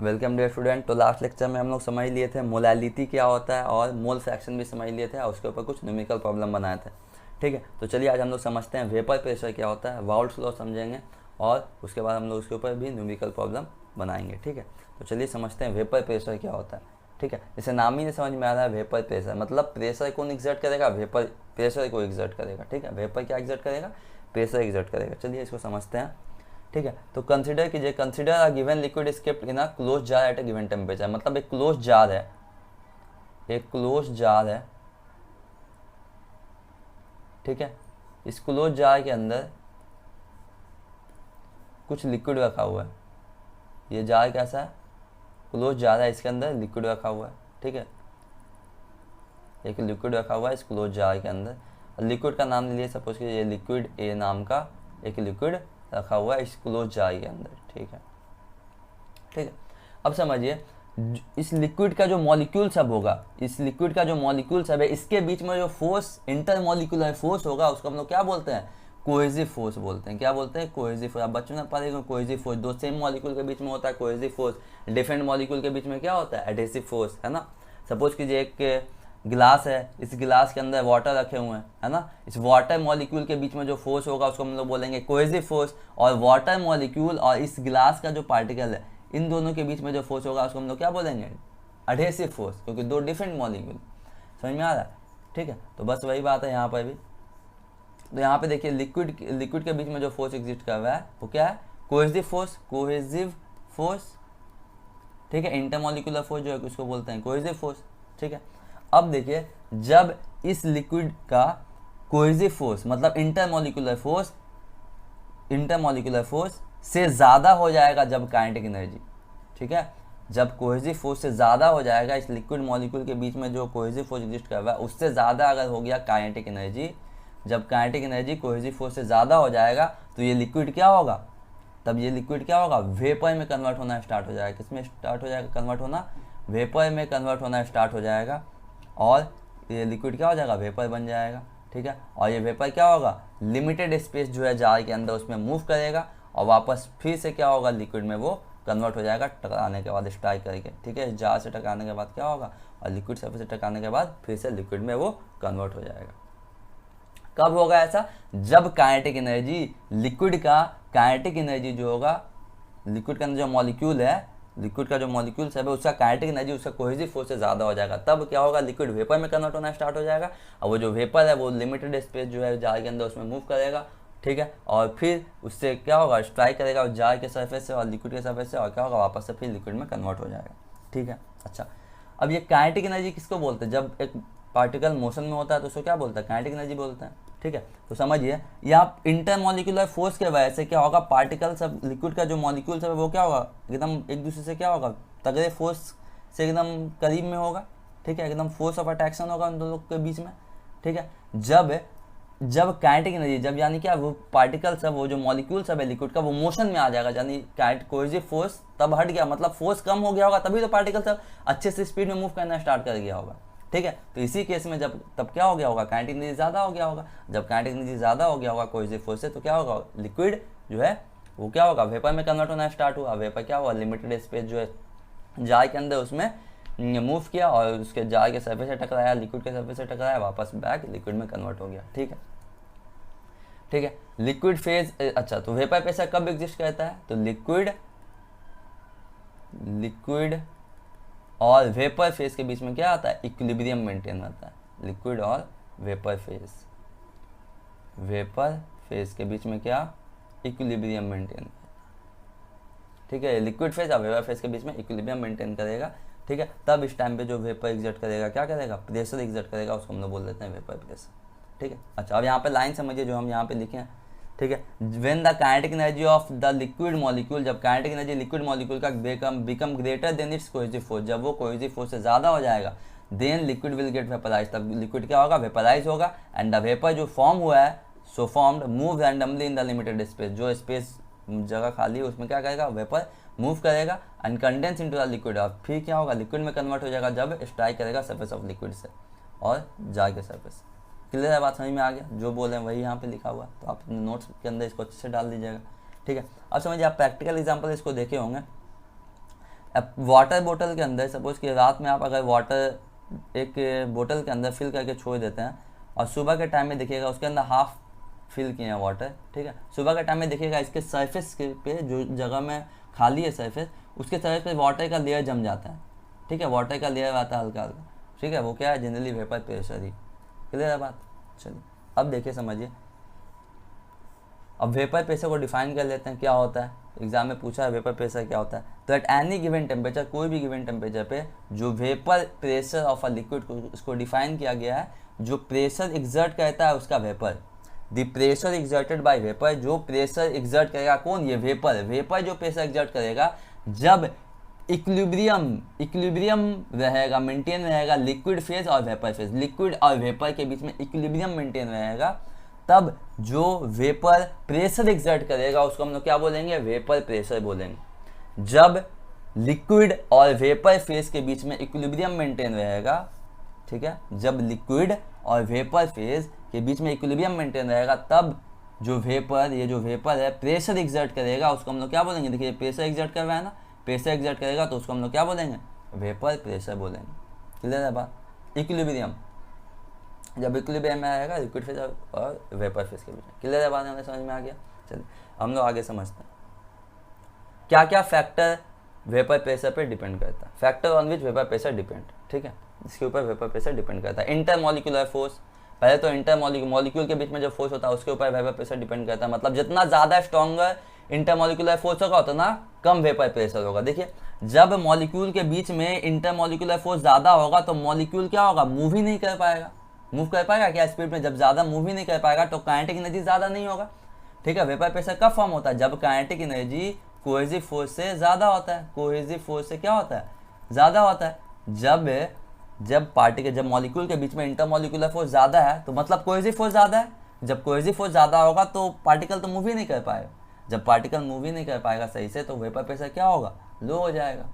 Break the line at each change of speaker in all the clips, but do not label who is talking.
Welcome dear student. तो last lecture में हम लोग समझ लिए थे मोलैलिटी क्या होता है और मोल फ्रैक्शन भी समझ लिए थे और उसके ऊपर कुछ न्यूमेरिकल प्रॉब्लम बनाए थे। ठीक है, तो चलिए आज हम लोग समझते हैं वेपर प्रेशर क्या होता है, वाउल्ट्स लॉ समझेंगे और उसके बाद हम लोग उसके ऊपर भी न्यूमेरिकल प्रॉब्लम बनाएंगे। ठीक है, तो चलिए समझते हैं वेपर प्रेशर क्या होता है। ठीक है, जैसे नाम ही नहीं समझ में आ रहा है वेपर प्रेशर मतलब प्रेशर कौन एग्जर्ट करेगा, वेपर प्रेशर को एग्जर्ट करेगा। ठीक है, वेपर क्या एग्जर्ट करेगा, प्रेशर एग्जर्ट करेगा। चलिए इसको समझते हैं। ठीक है, तो कंसिडर कीजिए, consider a given liquid is kept in a close jar at a given temperature. मतलब एक क्लोज जार है, एक क्लोज जार है। ठीक है, इस क्लोज जार के अंदर कुछ लिक्विड रखा हुआ है। ये जार कैसा है, क्लोज जार है, इसके अंदर लिक्विड रखा हुआ है। ठीक है, एक लिक्विड रखा हुआ है इस क्लोज जार के अंदर। लिक्विड का नाम ले लिए, सपोज कि ये लिक्विड ए नाम का एक लिक्विड रखा हुआ है इस क्लोज जार के अंदर। ठीक है, ठीक है, अब समझिए इस लिक्विड का जो मॉलिक्यूल सब होगा, इस लिक्विड का जो मॉलिक्यूल सब है, इसके बीच में जो फोर्स इंटर मॉलिक्यूलर फोर्स होगा उसको हम लोग क्या बोलते हैं, कोहेसिव फोर्स बोलते हैं। क्या बोलते हैं, कोहेसिव फोर्स। आप बच्चों ने पढ़ेगा कोहेसिव फोर्स, दो सेम मॉलिक्यूल के बीच में होता है कोहेसिव फोर्स। डिफरेंट मॉलिक्यूल के बीच में क्या होता है, एडहेसिव फोर्स, है ना। सपोज कीजिए एक गिलास है, इस गिलास के अंदर वाटर रखे हुए हैं, है ना। इस वाटर मॉलिक्यूल के बीच में जो फोर्स होगा उसको हम लोग बोलेंगे कोहेसिव फोर्स। और वाटर मॉलिक्यूल और इस गिलास का जो पार्टिकल है, इन दोनों के बीच में जो फोर्स होगा उसको हम लोग क्या बोलेंगे, एडहेसिव फोर्स, क्योंकि दो डिफरेंट मॉलिक्यूल। समझ में आ रहा है। ठीक है, तो बस वही बात है यहाँ पर भी। तो यहाँ पे देखिए लिक्विड के बीच में जो फोर्स एग्जिस्ट कर रहा है वो क्या है, कोहेसिव फोर्स, कोहेसिव फोर्स। ठीक है, इंटरमॉलिक्यूलर फोर्स जो है उसको बोलते हैं कोहेसिव फोर्स। ठीक है, अब देखिए जब इस लिक्विड का कोहेसिव फोर्स मतलब इंटरमॉलिक्यूलर फोर्स से ज़्यादा हो जाएगा जब काइनेटिक एनर्जी। ठीक है, जब कोहेसिव फोर्स से ज़्यादा हो जाएगा, इस लिक्विड मॉलिक्यूल के बीच में जो कोहेसिव फोर्स एग्जिस्ट कर रहा है उससे ज़्यादा अगर हो गया काइनेटिक एनर्जी, जब काइनेटिक एनर्जी कोहेसिव फोर्स से ज़्यादा हो जाएगा तो ये लिक्विड क्या होगा, तब ये लिक्विड क्या होगा, वेपर में कन्वर्ट होना स्टार्ट हो जाएगा। किस में स्टार्ट हो जाएगा कन्वर्ट होना, वेपर में कन्वर्ट होना स्टार्ट हो जाएगा और ये लिक्विड क्या हो जाएगा, वेपर बन जाएगा। ठीक है, और ये वेपर क्या होगा, लिमिटेड स्पेस जो है जार के अंदर उसमें मूव करेगा और वापस फिर से क्या होगा, लिक्विड में वो कन्वर्ट हो जाएगा टकराने के बाद, स्ट्राइक करके। ठीक है, जार से टकराने के बाद क्या होगा, और लिक्विड सरफेस से टकराने के बाद फिर से लिक्विड में वो कन्वर्ट हो जाएगा। कब होगा ऐसा, जब काइनेटिक एनर्जी, लिक्विड का काइनेटिक एनर्जी जो होगा, लिक्विड का जो मॉलिक्यूल है, लिक्विड का जो मॉलिक्यूल सब है उसका काइनेटिक एनर्जी उसका कोहेसिव फोर्स से ज़्यादा हो जाएगा। तब क्या होगा, लिक्विड वेपर में कन्वर्ट होना स्टार्ट हो जाएगा और वो जो वेपर है वो लिमिटेड स्पेस जो है जार के अंदर उसमें मूव करेगा। ठीक है, और फिर उससे क्या होगा, स्ट्राइक करेगा जार के सरफेस से और लिक्विड के सरफेस से, और क्या होगा, वापस से फिर लिक्विड में कन्वर्ट हो जाएगा। ठीक है, अच्छा, अब ये काइनेटिक एनर्जी किसको बोलते हैं, जब एक पार्टिकल मोशन में होता है तो उसको क्या बोलते हैं, काइनेटिक एनर्जी बोलते हैं। ठीक है, तो समझिए यहाँ इंटरमॉलिक्यूलर फोर्स के वजह से क्या होगा, पार्टिकल सब, लिक्विड का जो मॉलिक्यूल सब है वो क्या होगा, एकदम एक दूसरे से क्या होगा, तगड़े फोर्स से एकदम करीब में होगा। ठीक है, एकदम फोर्स ऑफ अट्रैक्शन होगा उन दोनों के बीच में। ठीक है, जब काइनेटिक एनर्जी, जब यानी क्या, वो पार्टिकल सब, वो जो मॉलिक्यूल सब है लिक्विड का, वो मोशन में आ जाएगा, यानी कोहेसिव फोर्स तब हट गया, मतलब फोर्स कम हो गया होगा, तभी तो पार्टिकल सब अच्छे से स्पीड में मूव करना स्टार्ट कर गया होगा। ठीक है, तो इसी केस में जब तब क्या हो गया होगा, काइनेटिक एनर्जी ज़्यादा हो गया होगा। जब काइनेटिक एनर्जी ज़्यादा हो गया होगा कोहेसिव फोर्स से, तो क्या होगा, लिक्विड जो है वो क्या होगा, वेपर में कन्वर्ट होना स्टार्ट हुआ। वेपर क्या हुआ, लिमिटेड स्पेस जो है जार के अंदर उसमें मूव किया और उसके जार के सरफेस से टकराया, लिक्विड के सरफेस से टकराया, वापस बैक लिक्विड में कन्वर्ट हो गया। ठीक है, ठीक है, लिक्विड फेज। अच्छा, तो वेपर प्रेशर कब एग्जिस्ट करता है, तो लिक्विड और वेपर फेज के बीच में क्या आता है, इक्विलिब्रियम मेंटेन होता है। लिक्विड और वेपर फेज के बीच में क्या, इक्विलिब्रियम मेंटेन। ठीक है, लिक्विड फेज और वेपर फेज के बीच में इक्विलिब्रियम मेंटेन करेगा। ठीक है, तब इस टाइम पे जो वेपर एग्जर्ट करेगा, क्या करेगा, प्रेशर एग्जर्ट करेगा, उसको हम लोग बोल देते हैं वेपर प्रेशर। ठीक है, अच्छा, अब यहाँ पे लाइन समझिए जो हम यहाँ पे लिखे हैं। ठीक है, when the kinetic energy of the liquid molecule, जब काइनेटिक एनर्जी लिक्विड मॉलिक्यूल का become greater than its cohesive force, जब वो कोहेसिव फोर्स से ज़्यादा हो जाएगा, then liquid will get vaporise, तब लिक्विड क्या होगा, वेपराइज होगा। एंड द वेपर जो फॉर्म हुआ है, so formed move randomly in the limited space, जो स्पेस जगह खाली है उसमें क्या करेगा, वेपर मूव करेगा and condense into the liquid, और फिर क्या होगा, लिक्विड में कन्वर्ट हो जाएगा जब स्ट्राइक करेगा सरफेस ऑफ लिक्विड से और जार के सरफेस। क्लियर है, बात समझ में आ गया, जो बोले हैं वही यहाँ पे लिखा हुआ है, तो आप अपने नोट्स के अंदर इसको अच्छे से डाल दीजिएगा। ठीक है, अब समझिए आप प्रैक्टिकल एग्जांपल इसको देखे होंगे। अब वाटर बोतल के अंदर सपोज कि रात में आप अगर वाटर एक बोतल के अंदर फिल करके छोड़ देते हैं और सुबह के टाइम में देखिएगा उसके अंदर हाफ फिल किए हैं वाटर, ठीक है, सुबह के टाइम में देखिएगा इसके सरफेस के पे जो जगह में खाली है सरफेस, उसके सरफेस पे वाटर का लेयर जम जाता है, ठीक है, वाटर का लेयर आता है हल्का हल्का, ठीक है, वो क्या है, जनरली वेपर प्रेशर ही। क्लियर है बात? चलिए अब देखिए समझिए, अब वेपर प्रेशर को डिफाइन कर लेते हैं क्या होता है। एग्जाम में पूछा है वेपर प्रेशर क्या होता है, तो एट एनी गिवन टेम्परेचर, कोई भी गिवन टेम्परेचर पे जो vapour pressure of a liquid को उसको डिफाइन किया गया है, जो प्रेशर एग्जर्ट करता है उसका vapour, the pressure exerted by vapour, जो प्रेशर एग्जर्ट करेगा कौन, ये वेपर, वेपर जो प्रेशर एग्जर्ट करेगा जब इक्विलिब्रियम रहेगा, मेंटेन रहेगा लिक्विड फेज और वेपर फेज, लिक्विड और वेपर के बीच में इक्विलिब्रियम मेंटेन रहेगा, तब जो वेपर प्रेशर एग्जर्ट करेगा उसको हम लोग क्या बोलेंगे, वेपर प्रेशर बोलेंगे। जब लिक्विड और वेपर फेज के बीच में इक्विलिब्रियम मेंटेन रहेगा, ठीक है, जब लिक्विड और वेपर फेज के बीच में इक्विलिब्रियम मेंटेन रहेगा, तब जो वेपर, ये जो वेपर है प्रेशर एग्जर्ट करेगा उसको हम लोग क्या बोलेंगे, देखिए प्रेशर एग्जर्ट कर रहा है ना, प्रेशर एग्जर्ट करेगा तो उसको हम लोग क्या बोलेंगे, वेपर प्रेशर बोलेंगे। क्लियर है बात? इक्विलिब्रियम, जब इक्विलिब्रियम में आएगा लिक्विड फेज और वेपर फेज के बीच में। क्लियर है बात? हमें समझ में आ गया। चलिए हम लोग आगे समझते हैं क्या क्या फैक्टर वेपर प्रेशर पे डिपेंड करता है, factor on which vapour pressure depend, ठीक है, इसके ऊपर वेपर प्रेशर डिपेंड करता है। इंटरमॉलिक्यूलर फोर्स, पहले तो इंटरमॉलिक्यूल के बीच में जो फोर्स होता है उसके ऊपर वेपर प्रेशर डिपेंड करता है, मतलब जितना ज़्यादा स्ट्रॉन्गर इंटरमॉलिक्यूलर फोर्स होगा उतना कम वेपर प्रेशर होगा। देखिए जब मॉलिक्यूल के बीच में इंटरमॉलिक्यूलर फोर्स ज़्यादा होगा तो मॉलिक्यूल क्या होगा, मूव ही नहीं कर पाएगा, मूव कर पाएगा क्या स्पीड में, जब ज़्यादा मूव ही नहीं कर पाएगा तो काइनेटिक एनर्जी ज़्यादा नहीं होगा, ठीक है। वेपर प्रेशर कब फॉर्म होता है, जब काइनेटिक एनर्जी कोहेसिव फोर्स से ज़्यादा होता है, कोहेसिव फोर्स से क्या होता है, ज़्यादा होता है। जब पार्टिकल, जब मॉलिक्यूल के बीच में इंटरमॉलिक्यूलर फोर्स ज़्यादा है तो मतलब कोहेसिव फोर्स ज़्यादा है, जब कोहेसिव फोर्स ज़्यादा होगा तो पार्टिकल तो मूव ही नहीं कर पाएगा, जब पार्टिकल मूव ही नहीं कर पाएगा सही से तो वेपर प्रेशर क्या होगा, लो हो जाएगा।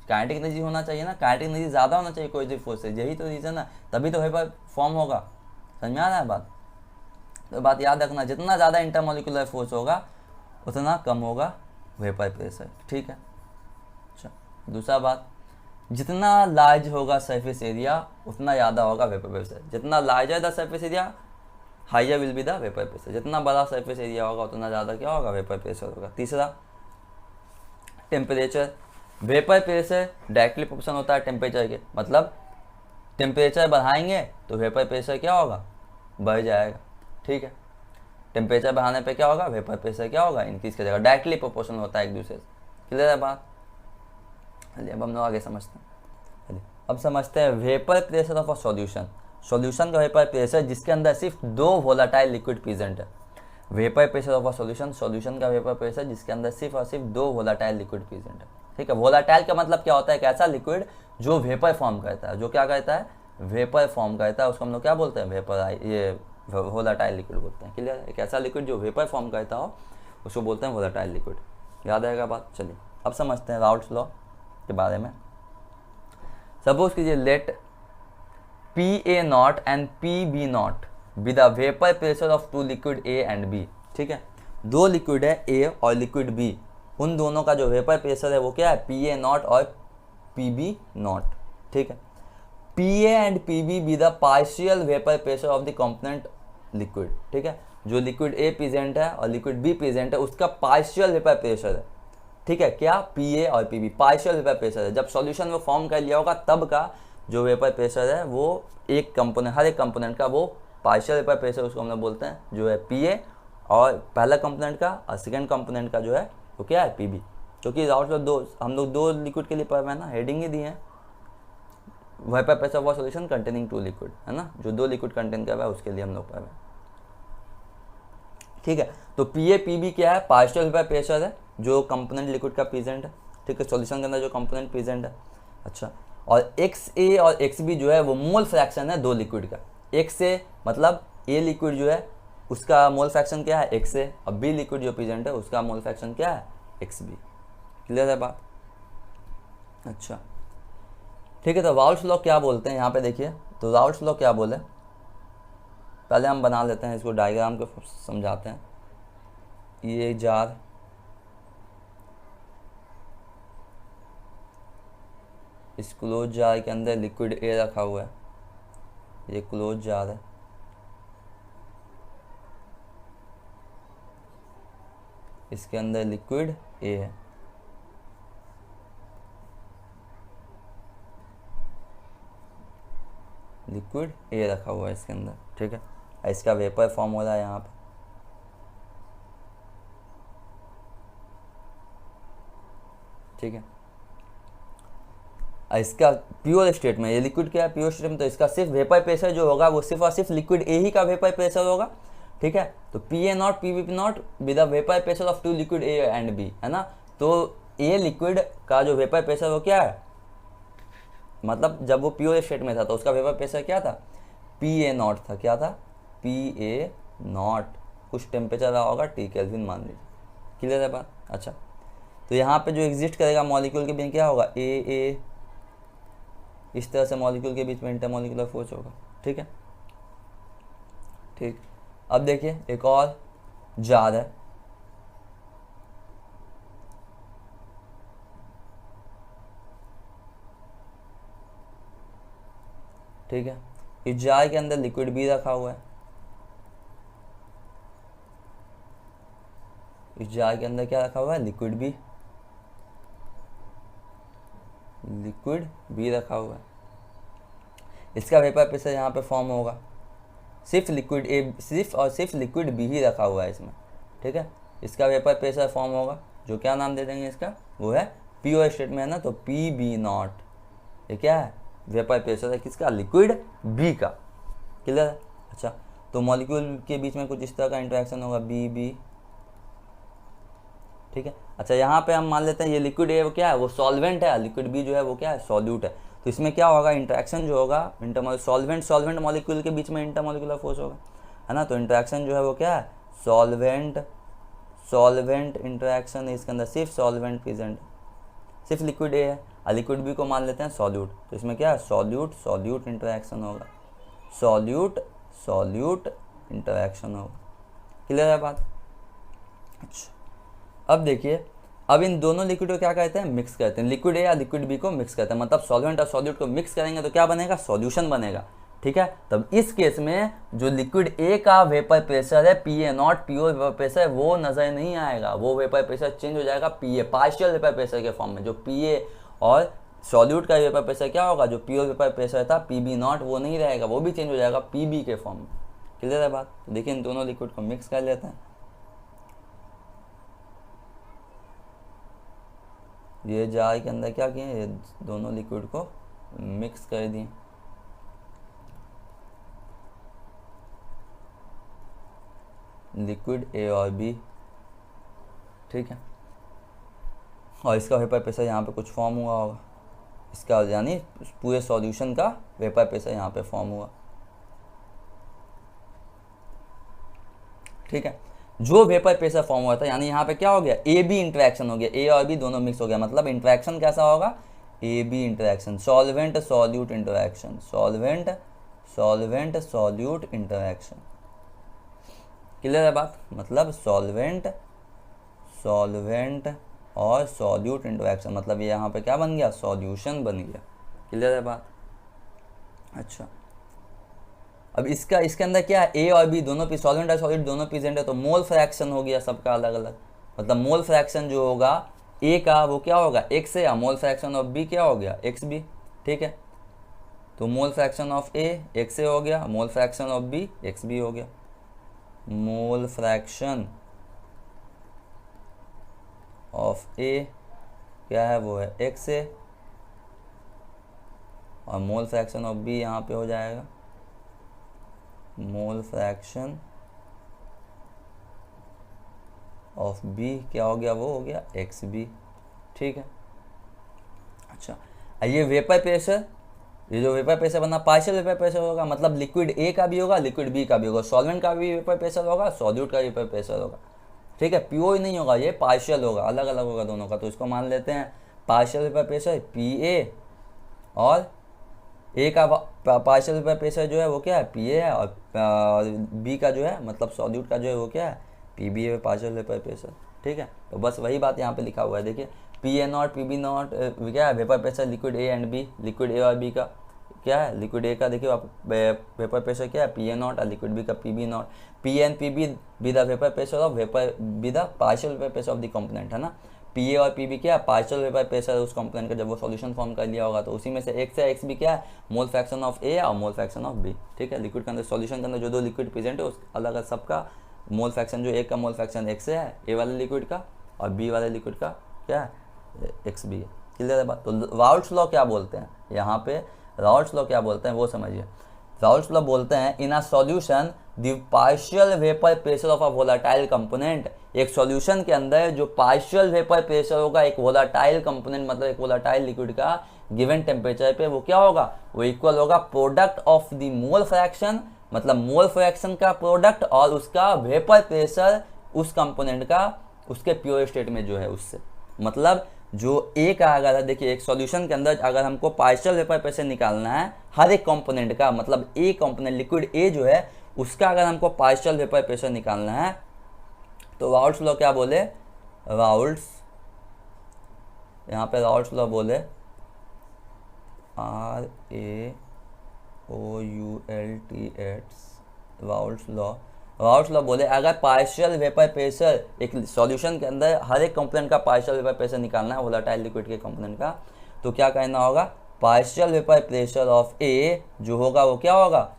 काइनेटिक एनर्जी होना चाहिए ना, काइनेटिक एनर्जी ज़्यादा होना चाहिए कोहेसिव फोर्स से, यही तो रीज़न है, तभी तो वेपर फॉर्म होगा। समझ में आ रहा है बात? तो बात याद रखना, जितना ज़्यादा इंटरमॉलिक्यूलर फोर्स होगा उतना कम होगा वेपर प्रेशर, ठीक है। अच्छा दूसरा बात, जितना लार्ज होगा सरफेस एरिया उतना ज़्यादा होगा वेपर प्रेशर, जितना larger the surface area higher will be the vapour pressure, जितना बड़ा सरफेस एरिया होगा उतना ज़्यादा क्या होगा, वेपर प्रेशर होगा। तीसरा temperature, vapour pressure directly proportional होता है टेम्परेचर के, मतलब टेम्परेचर बढ़ाएंगे तो वेपर प्रेशर क्या होगा, बढ़ जाएगा, ठीक है। टेम्परेचर बढ़ाने पे क्या होगा, वेपर प्रेशर क्या होगा, इंक्रीज करेगा, डायरेक्टली प्रोपोर्शनल होता है एक दूसरे से। क्लियर है बात? चलिए अब हम लोग आगे समझते हैं। चलिए अब समझते हैं vapour pressure of a solution, solution का वेपर प्रेशर जिसके अंदर सिर्फ 2 वोलेटाइल लिक्विड प्रेजेंट है। Vapour pressure of a solution, solution का वेपर प्रेशर जिसके अंदर सिर्फ और सिर्फ 2 वोलेटाइल लिक्विड प्रेजेंट है, ठीक है। वोलेटाइल का मतलब क्या होता है, एक ऐसा लिक्विड जो वेपर फॉर्म करता है, जो क्या करता है, वेपर फॉर्म करता है, उसको हम लोग क्या बोलते हैं, वेपर, ये वोलेटाइल लिक्विड बोलते हैं। क्लियर है? एक ऐसा लिक्विड जो वेपर फॉर्म करता हो उसको बोलते हैं वोलेटाइल लिक्विड। याद आएगा बात? चलिए अब समझते हैं राउल्ट्स लॉ के बारे में। सपोज कीजिए let PA0 and PB0 with a vapour pressure of 2 liquid A and B, ठीक है। 2 लिक्विड है A और लिक्विड B, उन दोनों का जो वेपर प्रेशर है वो क्या है, PA0 और PB0, ठीक है। PA and PB B the partial vapour pressure of the component liquid, ठीक है। जो लिक्विड A प्रेजेंट है और लिक्विड B प्रेजेंट है उसका पार्शियल वेपर प्रेशर है, ठीक है। क्या, PA और PB पार्शियल वेपर प्रेशर है, जब सॉल्यूशन में फॉर्म कर लिया होगा तब का जो वेपर प्रेशर है वो एक कंपोनेंट, हर एक कंपोनेंट का वो पार्शियल वेपर प्रेशर उसको हम लोग बोलते हैं, जो है PA और पहला कंपोनेंट का, और सेकेंड कंपोनेंट का जो है वो क्या है, PB। क्योंकि हम लोग 2 लिक्विड के लिए पढ़ रहे हैं ना, हेडिंग ही दी है, vapour pressure of solution containing 2 liquid, है ना, जो 2 लिक्विड कंटेन कर रहा है उसके लिए हम लोग पढ़ रहे हैं, ठीक है। तो PA PB क्या है, पार्शियल वेपर प्रेशर है जो कंपोनेंट लिक्विड का प्रेजेंट है, ठीक है, सॉल्यूशन के अंदर जो कंपोनेंट प्रेजेंट है। अच्छा, और XA और XB जो है वो मोल फ्रैक्शन है 2 लिक्विड का। XA मतलब A लिक्विड जो है उसका मोल फ्रैक्शन क्या है, XA, और B लिक्विड जो प्रेजेंट है उसका मोल फ्रैक्शन क्या है, XB। क्लियर है बात? अच्छा ठीक है, तो राउल्ट्स लॉ क्या बोलते हैं यहाँ पे देखिए, तो राउल्ट्स लॉ क्या बोले, पहले हम बना लेते हैं इसको, डायग्राम को समझाते हैं। ये जार, इस क्लोज जार के अंदर लिक्विड ए रखा हुआ है, ये क्लोज जार है, इसके अंदर लिक्विड ए है, लिक्विड ए रखा हुआ है इसके अंदर, ठीक है। इसका वेपर फॉर्म हो रहा है यहाँ पे, ठीक है। इसका प्योर स्टेट में, ये लिक्विड क्या है प्योर स्टेट में, तो इसका सिर्फ वेपर प्रेशर जो होगा वो सिर्फ और सिर्फ लिक्विड ए ही का वेपर प्रेशर होगा, ठीक है। तो P A not P V not with vapour pressure of two liquid A and B, है ना। तो ए लिक्विड का जो वेपर प्रेशर वो क्या है, मतलब जब वो प्योर स्टेट में था तो उसका वेपर प्रेशर क्या था, पी ए नॉट था, क्या था, पी ए नॉट, कुछ टेम्परेचर रहा होगा, टी केल्विन मान लीजिए, क्लियर है बात। अच्छा, तो यहाँ पे जो एग्जिस्ट करेगा मॉलिक्यूल के बीच क्या होगा, ए, इस तरह से मॉलिक्यूल के बीच में इंटरमॉलिक्यूलर फोर्स होगा, ठीक है, ठीक। अब देखिए एक और जार है, ठीक है। इस जार के अंदर लिक्विड भी रखा हुआ है, इस जार के अंदर क्या रखा हुआ है, लिक्विड भी रखा हुआ है। इसका वेपर प्रेशर यहाँ पे फॉर्म होगा, सिर्फ लिक्विड ए, सिर्फ और सिर्फ लिक्विड बी ही रखा हुआ है इसमें, ठीक है। इसका वेपर प्रेशर फॉर्म होगा, जो क्या नाम दे देंगे इसका, वो है प्योर स्टेट में है ना, तो पी बी नॉट, ये क्या है, वेपर प्रेशर है किसका, लिक्विड बी का, क्लियर है। अच्छा, तो मॉलिक्यूल के बीच में कुछ इस तरह का इंटरेक्शन होगा, बी, ठीक है। अच्छा, यहाँ पे हम मान लेते हैं ये लिक्विड ए वो क्या है, वो सॉल्वेंट है, लिक्विड बी जो है वो क्या है, सॉल्यूट है। तो इसमें क्या होगा, इंटरेक्शन जो होगा सॉल्वेंट मॉलिक्यूल के बीच में इंटरमॉलिक्यूलर फोर्स होगा, है ना। तो इंटरेक्शन जो है वो क्या है, सॉल्वेंट इंटरेक्शन है, इसके अंदर सिर्फ सॉल्वेंट प्रेजेंट, सिर्फ लिक्विड ए है, और लिक्विड बी को मान लेते हैं सॉल्यूट। तो इसमें क्या है, सॉल्यूट इंटरेक्शन होगा, सॉल्यूट इंटरेक्शन होगा, क्लियर है बात। अच्छा, अब देखिए, अब इन दोनों लिक्विड को क्या कहते हैं, मिक्स करते हैं, लिक्विड ए या लिक्विड बी को मिक्स करते हैं, मतलब सॉल्वेंट और सॉल्यूट को मिक्स करेंगे तो क्या बनेगा, सॉल्यूशन बनेगा, ठीक है। तब इस केस में जो लिक्विड ए का वेपर प्रेशर है P A not, pure vapour pressure, वो नजर नहीं आएगा, वो वेपर प्रेशर चेंज हो जाएगा P A, partial vapour pressure के फॉर्म में। जो पी ए और सॉल्यूट का वेपर प्रेशर क्या होगा, जो प्योर वेपर प्रेशर था पी बी नॉट, वो नहीं रहेगा, वो भी चेंज हो जाएगा पी बी के फॉर्म में, क्लियर है बात। तो देखिए इन दोनों लिक्विड को मिक्स कर लेते हैं, ये जार के अंदर क्या किए, ये दोनों लिक्विड को मिक्स कर दिए, लिक्विड ए और बी, ठीक है। और इसका वेपर प्रेशर यहाँ पे कुछ फॉर्म हुआ होगा, इसका यानी पूरे सॉल्यूशन का वेपर प्रेशर यहाँ पे फॉर्म हुआ, ठीक है। जो वेपर प्रेशर फॉर्म हुआ था, यानी यहाँ पे क्या हो गया, ए बी इंटरेक्शन हो गया, ए और बी दोनों मिक्स हो गया, मतलब इंटरेक्शन कैसा होगा, A B interaction, solvent solute interaction, solute interaction, clear है बात। मतलब सॉल्वेंट और सॉल्यूट इंटरेक्शन, मतलब ये यहाँ पे क्या बन गया, सॉल्यूशन बन गया, क्लियर है बात। अच्छा, अब इसके अंदर क्या है, ए और बी दोनों पी, सॉल्वेंट और सॉल्यूट दोनों प्रेजेंट है, तो मोल फ्रैक्शन हो गया सबका अलग अलग, मतलब मोल फ्रैक्शन जो होगा ए का वो क्या होगा, एक्स है, या मोल फ्रैक्शन ऑफ बी क्या हो गया, एक्स बी, ठीक है। तो mole fraction of A X A हो गया, mole fraction of B X B हो गया, मोल फ्रैक्शन ऑफ ए क्या है, वो है एक्स ए, और मोल फ्रैक्शन ऑफ बी यहाँ पे हो जाएगा मोल फ्रैक्शन ऑफ बी, क्या हो गया, वो हो गया एक्स बी, ठीक है। अच्छा, ये वेपर प्रेशर, ये जो वेपर प्रेशर बना पार्शियल वेपर प्रेशर होगा, मतलब लिक्विड ए का भी होगा, लिक्विड बी का भी होगा, सॉल्वेंट का भी वेपर प्रेशर होगा, सॉल्यूट का वेपर प्रेशर होगा, ठीक है। प्योर नहीं होगा, ये पार्शियल होगा, अलग अलग होगा दोनों का। तो इसको मान लेते हैं partial vapour pressure P A, और ए का पार्शियल वेपर प्रेशर जो है वो क्या है, पी ए है, और बी का जो है मतलब सॉल्यूट का जो है वो क्या है, पी बी है, पार्शियल वेपर प्रेशर, ठीक है। तो बस वही बात यहाँ पे लिखा हुआ है, देखिए P A not, P B not क्या है, vapour pressure liquid A and B, liquid A और बी का क्या है, लिक्विड ए का देखिए आप वेपर प्रेशर क्या है पी ए नॉट, और लिक्विड बी का P B not, P and P B be the vapour pressure of vapour be the partial vapour pressure of the component, है ना। पी ए और पी बी क्या है, partial vapour pressure उस component का जब वो सॉल्यूशन फॉर्म कर लिया होगा, तो उसी में से एक्स है, एक्स बी क्या है, मोल फ्रैक्शन ऑफ ए और मोल फ्रैक्शन ऑफ बी, ठीक है। लिक्विड के अंदर सॉल्यूशन के अंदर जो दो लिक्विड प्रेजेंट है उस अलग अलग सबका मोल फ्रैक्शन, जो एक का मोल फ्रैक्शन एक्स है ए वाले लिक्विड का, और बी वाले लिक्विड का क्या है एक्स बी है। क्लियर है बात। तो राउल्ट्स लॉ क्या बोलते हैं यहाँ पे, राउल्ट्स लॉ क्या बोलते हैं वो समझिए। राउल्ट्स लॉ बोलते हैं in a solution the partial vapour pressure of a volatile component, एक सॉल्यूशन के अंदर जो पार्शियल वेपर प्रेशर होगा एक वोलेटाइल कंपोनेंट मतलब एक वोलेटाइल लिक्विड का गिवन टेम्परेचर पे, वो क्या होगा, वो इक्वल होगा product of the mole fraction, मतलब मोल फ्रैक्शन का प्रोडक्ट और उसका वेपर प्रेशर उस कंपोनेंट का उसके प्योर स्टेट में जो है उससे। मतलब जो ए का अगर देखिए एक सॉल्यूशन के अंदर अगर हमको पार्शियल वेपर प्रेशर निकालना है हर एक कंपोनेंट का, मतलब ए कंपोनेंट लिक्विड ए जो है उसका अगर हमको पार्शियल वेपर प्रेशर निकालना है, तो राउल्ट्स लॉ क्या बोले, राउल्ट्स यहाँ पे राउल्ट्स लॉ बोले R A O U L T S, Raoult's law बोले अगर पार्शियल वेपर प्रेशर एक सॉल्यूशन के अंदर हर एक कंपोनेंट का पार्शियल वेपर प्रेशर निकालना है वोलेटाइल लिक्विड के कंपोनेंट का, तो क्या कहना होगा, पार्शियल वेपर प्रेशर ऑफ ए जो होगा वो क्या होगा,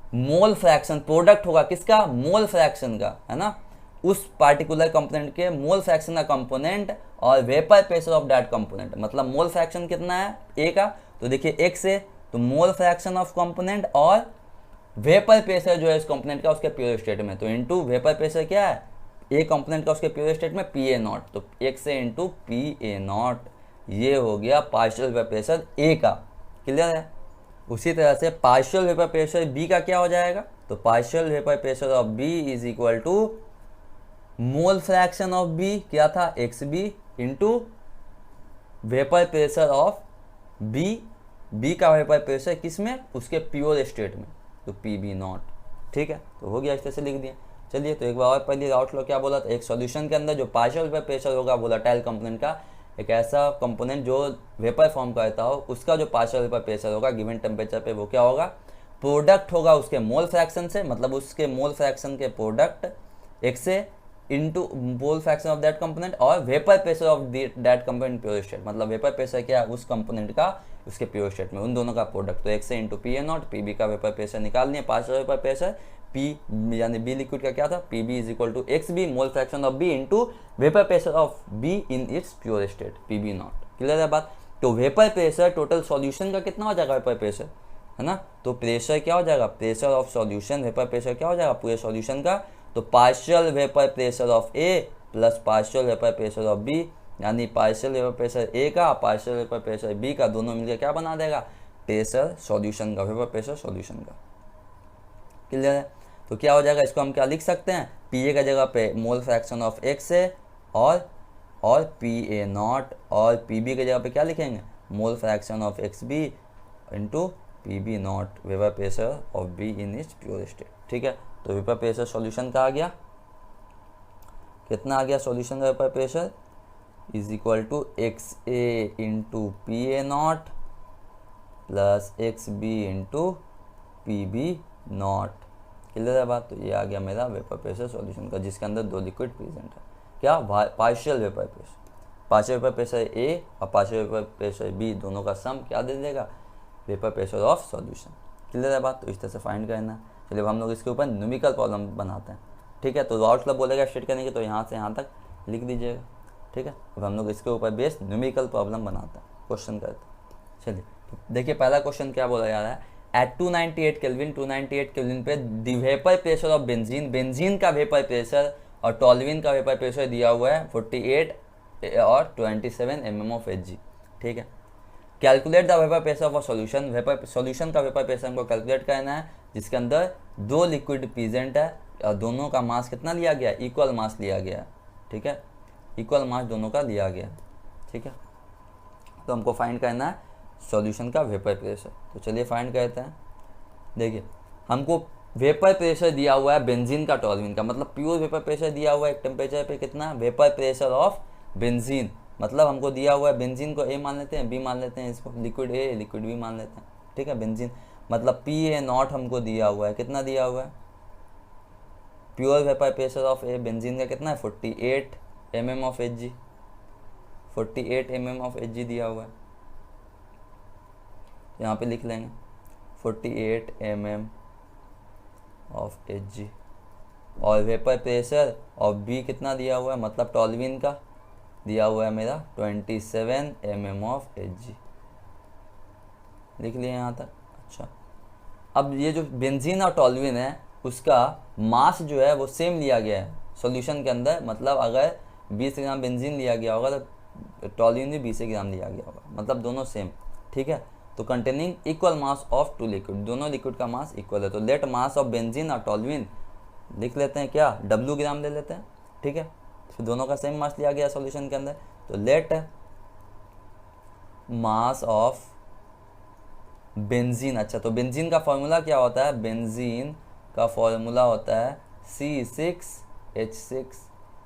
मोल फ्रैक्शन, प्रोडक्ट होगा किसका, मोल फ्रैक्शन का, है ना, उस पार्टिकुलर कंपोनेंट के मोल फ्रैक्शन का कंपोनेंट और vapour pressure of that component, मतलब मोल फ्रैक्शन कितना है ए का, तो देखिए एक्स है तो मोल फ्रैक्शन ऑफ कंपोनेंट और वेपर प्रेशर जो है इस कंपोनेंट का उसके प्योर स्टेट में, तो इनटू वेपर प्रेशर क्या है ए कंपोनेंट का उसके प्योर स्टेट में पी ए नॉट, तो एक्स से इंटू पी ए नॉट, ये हो गया पार्शियल वेपर प्रेशर ए का। क्लियर है। उसी तरह से पार्शियल वेपर प्रेशर बी का क्या हो जाएगा, तो partial vapour pressure of B is equal to mole fraction of B क्या था X B into vapour pressure of B, B का वेपर प्रेशर किस में, उसके प्योर स्टेट में, तो पी बी नॉट। ठीक है, तो हो गया, इस तरह से लिख दिया। चलिए तो एक बार और पहले राउल्ट्स लॉ क्या बोला था, एक सॉल्यूशन के अंदर जो पार्शियल वेपर प्रेशर होगा वोलेटाइल कंपोनेंट का, एक ऐसा कंपोनेंट जो वेपर फॉर्म करता हो उसका जो पार्शियल वेपर प्रेशर होगा गिवन टेम्परेचर पे वो क्या होगा, प्रोडक्ट होगा उसके मोल फ्रैक्शन से, मतलब उसके मोल फ्रैक्शन के प्रोडक्ट एक से into mole fraction of that component और vapour pressure of that component pure state, मतलब वेपर प्रेशर क्या है उस कंपोनेंट का उसके प्योर स्टेट में, उन दोनों का प्रोडक्ट, तो एक से into P A not, P B का वेपर प्रेशर निकाल लिया, पार्शियल वेपर प्रेशर पी यानी बी लिक्विड का क्या था, P B is equal to X B mole fraction of B into vapour pressure of B in its pure state P B not. Clear है बात। तो vapour pressure total solution का कितना हो जाएगा वेपर प्रेशर, है ना, तो प्रेशर क्या हो जाएगा, pressure of solution, vapour pressure क्या हो जाएगा पूरे सॉल्यूशन का, तो partial vapour pressure of A plus partial vapour pressure of B, यानी पार्शियल वेपर प्रेशर ए का पार्शियल वेपर प्रेशर बी का दोनों मिलकर क्या बना देगा, प्रेशर सॉल्यूशन का, वेपर प्रेशर सॉल्यूशन का। क्लियर है। तो क्या हो जाएगा, इसको हम क्या लिख सकते हैं, पी ए का जगह पे मोल फ्रैक्शन ऑफ एक्स है और पी ए नॉट, और पी बी की जगह पे क्या लिखेंगे, mole fraction of X B into P B not vapour pressure of B in its pure state. ठीक है, तो वेपर प्रेशर सॉल्यूशन का आ गया, कितना आ गया सॉल्यूशन का vapour pressure is equal to X A into P A not plus X B into P B not. Clear है बात। तो ये आ गया मेरा वेपर प्रेशर सॉल्यूशन का, जिसके अंदर दो लिक्विड प्रेजेंट है, क्या partial vapour pressure, partial vapour pressure A और पार्शियल वेपर प्रेशर बी दोनों का सम क्या दे देगा, vapour pressure of solution. Clear है बात। तो इस तरह से फाइंड करना है। चलिए अब हम लोग इसके ऊपर न्यूमेरिकल प्रॉब्लम बनाते हैं। ठीक है, तो राउल्ट्स लॉ बोलेगा स्टेट करने की, तो यहाँ से यहाँ तक लिख दीजिएगा। ठीक है, अब हम लोग इसके ऊपर बेस्ड न्यूमेरिकल प्रॉब्लम बनाते हैं, क्वेश्चन करते हैं। चलिए तो देखिए पहला क्वेश्चन क्या बोला जा रहा है, एट 298 केल्विन, 298 केल्विन पे the vapour pressure of benzene, benzene का वेपर प्रेशर और टॉल्यूइन का वेपर प्रेशर दिया हुआ है 48 और 27 mm ऑफ Hg। ठीक है, calculate the vapour pressure of a solution, vapour solution का वेपर प्रेशर हमको कैलकुलेट करना है जिसके अंदर दो लिक्विड प्रेजेंट है और दोनों का मास कितना लिया गया, इक्वल मास लिया गया। ठीक है, इक्वल मास दोनों का लिया गया। ठीक है, तो हमको फाइंड करना है सॉल्यूशन का वेपर प्रेशर। तो चलिए फाइंड करते हैं। देखिए हमको वेपर प्रेशर दिया हुआ है बेंजीन का टॉल्यूइन का, मतलब प्योर वेपर प्रेशर दिया हुआ है एक टेम्परेचर पे कितना, वेपर प्रेशर ऑफ बेंजीन मतलब हमको दिया हुआ है बेंजीन को ए मान लेते हैं, बी मान लेते हैं, इसको लिक्विड ए लिक्विड बी मान लेते हैं, ठीक है। बेंजीन मतलब PA0 हमको दिया हुआ है, कितना दिया हुआ है, pure vapour pressure of A benzene का कितना है 48 mm of Hg, 48 mm of Hg दिया हुआ है, यहाँ पे लिख लेंगे 48 mm ऑफ Hg। और वेपर प्रेशर ऑफ बी कितना दिया हुआ है, मतलब टॉल्यूइन का दिया हुआ है मेरा 27 mm ऑफ Hg, लिख लिया यहाँ तक। अच्छा, अब ये जो बेंजीन और टॉल्यूइन है उसका मास जो है वो सेम लिया गया है सॉल्यूशन के अंदर, मतलब अगर 20 ग्राम बेंजीन लिया गया होगा तो टॉल्यूइन भी 20 ग्राम लिया गया होगा, मतलब दोनों सेम, ठीक है। तो containing equal mass of two liquid, दोनों लिक्विड का मास इक्वल है, तो लेट मास ऑफ बेंजीन और टॉल्यूइन लिख लेते हैं क्या, W ग्राम ले लेते हैं, ठीक है। फिर दोनों का सेम मास लिया गया सॉल्यूशन के अंदर, तो लेट मास ऑफ बेंजीन। अच्छा, तो बेंजीन का फॉर्मूला क्या होता है, बेंजीन का फॉर्मूला होता है C6H6,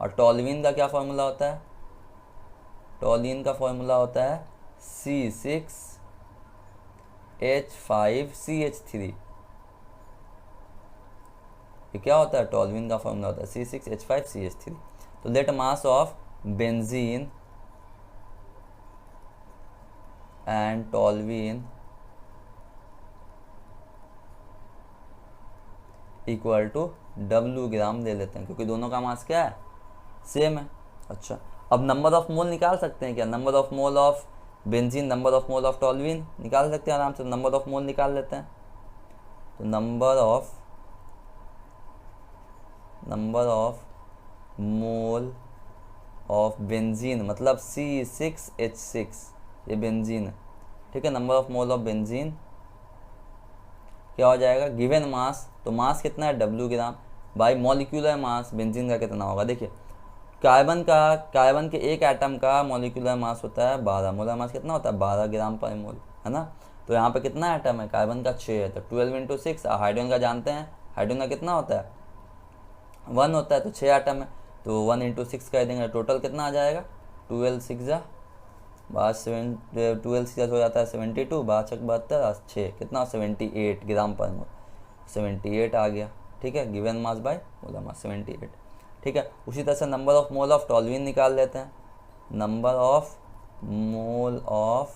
और टॉल्यूइन का क्या फॉर्मूला होता है, टॉल्यूइन का फॉर्मूला होता है C6H5CH3। ये क्या होता है, टॉल्यूइन का फॉर्मूला होता है C6H5CH3। तो let mass of benzene and toluene equal to W gram ले लेते हैं, क्योंकि दोनों का मास क्या है, सेम है। अच्छा, अब नंबर ऑफ मोल निकाल सकते हैं क्या, number of mole of benzene, number of mole of toluene निकाल सकते हैं आराम से, नंबर ऑफ मोल निकाल लेते हैं। तो number of mole of benzene मतलब C6H6, ये बेंजीन है, ठीक है। Number of mole of benzene क्या हो जाएगा, गिवन मास, तो मास कितना है W gram, by molecular mass benzene का कितना होगा, देखिए कार्बन के एक एटम का मॉलिक्यूलर मास होता है 12, मोलर मास कितना होता है 12 ग्राम पर मोल, है ना। तो यहाँ पे कितना एटम है, कार्बन का 6 है, तो 12 × 6, हाइड्रोजन का जानते हैं, हाइड्रोजन का कितना होता है 1 होता है, तो 6 एटम है, तो 1 × 6 कर देंगे, टोटल कितना आ जाएगा 12 6 जा 12 6 हो जाता है 72, 12 72 6 कितना 78 ग्राम पर मोल, 78 आ गया, ठीक है। गिवन मास बाय मोलर मास 78, ठीक है। उसी तरह से number of mole of toluene निकाल लेते हैं, number of mole of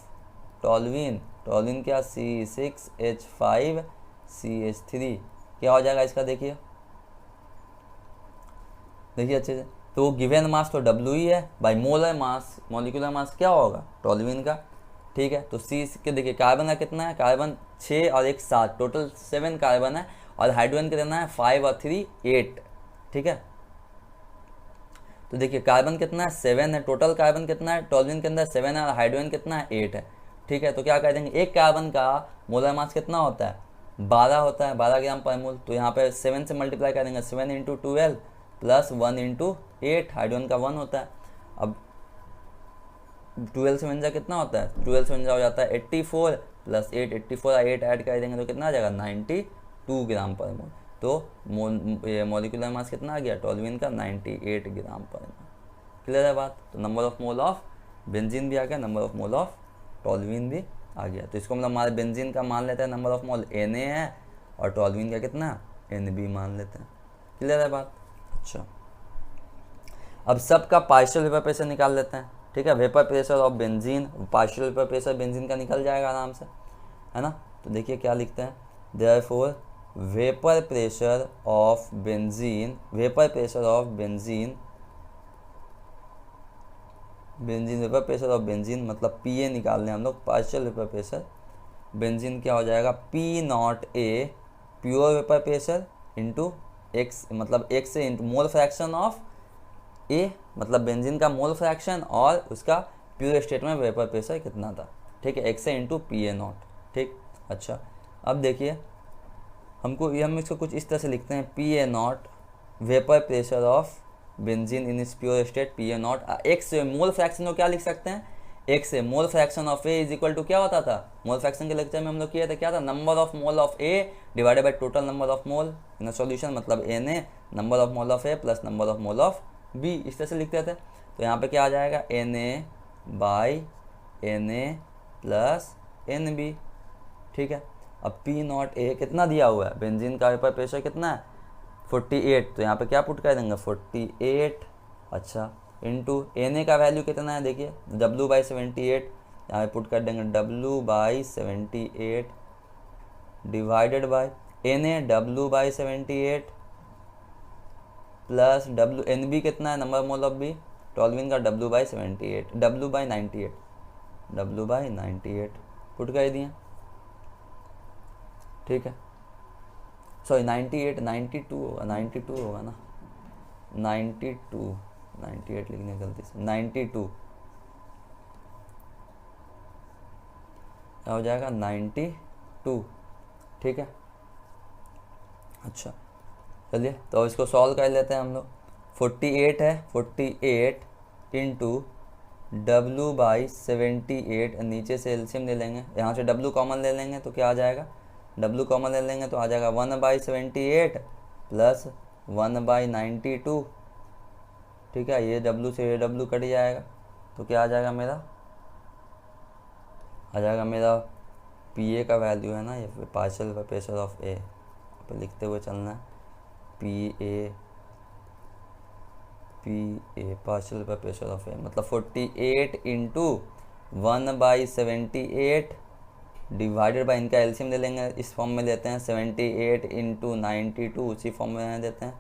toluene, toluene क्या C6H5CH3, क्या हो जाएगा इसका, देखिए अच्छे से, तो गिवन मास तो W ही है, by molar mass molecular mass क्या होगा टॉल्यूइन का, ठीक है। तो C के देखिए कार्बन का कितना है, कार्बन 6 और 1 7, टोटल 7 कार्बन है, और हाइड्रोजन कितना है 5 और 3 8, ठीक है। तो देखिए कार्बन कितना है 7 है, टोटल कार्बन कितना है टॉल्यूइन के अंदर 7 है, और हाइड्रोजन कितना है 8 है, ठीक है। तो क्या कर देंगे, एक कार्बन का मोलर मास कितना होता है 12 होता है, 12 ग्राम पर मोल, तो यहाँ पे 7 से मल्टीप्लाई कर देंगे, 7 × 12 प्लस 1 × 8, हाइड्रोजन का 1 होता है। अब 12 से 1 कितना होता है, 12 से 1 हो जाता है 84 प्लस 8, 84 और 8 ऐड कर देंगे तो कितना आ जाएगा 92 ग्राम पर मोल। तो मॉलिक्यूलर मास कितना आ गया टॉल्यूइन का 98 ग्राम पर मोल। क्लियर है बात। तो number of mole of benzene भी आ गया, number of mole of toluene भी आ गया। तो इसको मतलब हमारे बेंजीन का मान लेते हैं नंबर ऑफ मोल Na है, और टॉल्यूइन का कितना Nb मान लेते हैं। क्लियर है बात। अच्छा, अब सबका पार्शियल वेपर प्रेशर निकाल लेते हैं, ठीक है। Vapour pressure of benzene, partial vapour pressure benzene का निकल जाएगा आराम से, है ना। तो देखिए क्या लिखते हैं, therefore vapour pressure of benzene, vapour pressure of benzene, vapour pressure of benzene मतलब PA निकाल लें हम लोग, पार्शियल वेपर प्रेशर बेंजीन क्या हो जाएगा P0A pure vapour pressure into x, मतलब x से into mole fraction of A, मतलब बेंजीन का मोल फ्रैक्शन और उसका प्योर स्टेट में वेपर प्रेशर कितना था, ठीक है, x से इंटू PA0, ठीक। अच्छा, अब देखिए हम इसको कुछ इस तरह से लिखते हैं, PA0 vapour pressure of benzene in इस प्योर स्टेट PA0, x से मोल फ्रैक्शन को क्या लिख सकते हैं, x से mole fraction of A is equal to क्या होता था, मोल फ्रैक्शन के लेक्चर में हम लोग किया था, क्या था, number of mole of A divided by total number of mole in a solution, मतलब Na number of mole of A plus number of mole of B, इस तरह से लिखते थे। तो यहाँ पे क्या आ जाएगा Na by Na plus Nb, ठीक है। अब P नॉट ए कितना दिया हुआ है, बेंजीन का वेपर प्रेशर कितना है 48, तो यहाँ पे क्या पुट कर देंगे 48, अच्छा, इंटू Na का वैल्यू कितना है देखिए W/78, यहाँ पे पुट कर देंगे W/78 divided by Na W/78 plus Nb कितना है नंबर मोल ऑफ बी टॉल्विन का W/78 W/98 पुट कर दिए, ठीक है। सॉरी 92 होगा ना, 98 लिखने गलती से 92 क्या हो जाएगा 92, ठीक है। अच्छा चलिए तो इसको सॉल्व कर लेते हैं हम लोग। 48 है, 48 इंटू W/78, नीचे से एलसीएम ले लेंगे, यहाँ से W कॉमन ले लेंगे तो क्या आ जाएगा, W कॉमन ले लेंगे तो आ जाएगा 1/78 प्लस 1/92, ठीक है। ये W से ये W कट जाएगा तो क्या आ जाएगा मेरा, आ जाएगा मेरा PA का वैल्यू है ना, ये पार्शियल प्रेशर ऑफ A पे लिखते हुए चलना है, PA partial pressure of A मतलब 48 इंटू 1/78 डिवाइडेड बाई, इनका एलसीएम ले लेंगे, इस फॉर्म में लेते हैं 78 इंटू 92 उसी फॉर्म में देते हैं,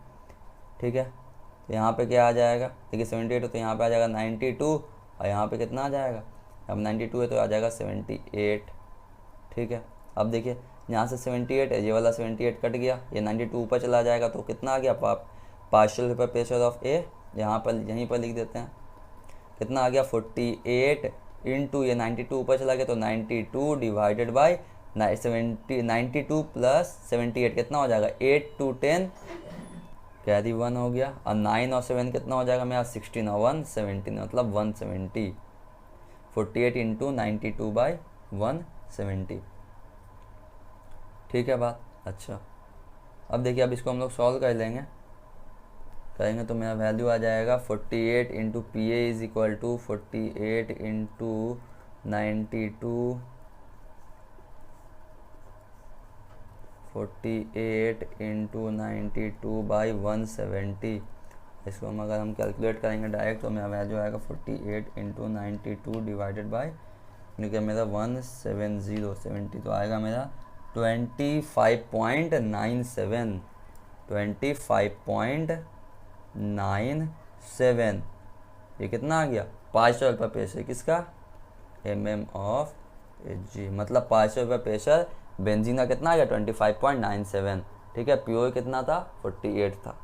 ठीक है। तो यहाँ पे क्या आ जाएगा देखिए 78 तो यहाँ पे आ जाएगा 92 और यहाँ पे कितना आ जाएगा, अब 92 है तो आ जाएगा 78, ठीक है। अब देखिए यहाँ से 78 है, ये वाला 78 कट गया, ये 92 ऊपर चला जाएगा तो कितना आ गया पार्शियल वेपर प्रेशर ऑफ ए, यहाँ पर यहीं पर लिख देते हैं कितना आ गया 48 इंटू ये 92 ऊपर चला गया तो 92 डिवाइडेड बाई 92 प्लस 78 कितना हो जाएगा 8 to 10 कैरी 1 हो गया, और 9 और 7 कितना हो जाएगा मेरा 16 और 1 17 मतलब 170, 48 इंटू 92/170, ठीक है बात। अच्छा अब देखिए अब इसको हम लोग सॉल्व कर लेंगे, करेंगे तो मेरा वैल्यू आ जाएगा 48 into PA is equal to 48 into 92 48 into 92/170, इसको हम अगर हम कैलकुलेट करेंगे डायरेक्ट तो मेरा वैल्यू आएगा 48 इंटू 92 डिवाइडेड बाई क्योंकि मेरा 170 तो आएगा मेरा 25.97 25.97, ये कितना आ गया पार्शियल वेपर प्रेशर किसका mm ऑफ Hg, मतलब पार्शियल वेपर प्रेशर बेंजीन का कितना आ गया 25.97, ठीक है। प्योर कितना था 48 था,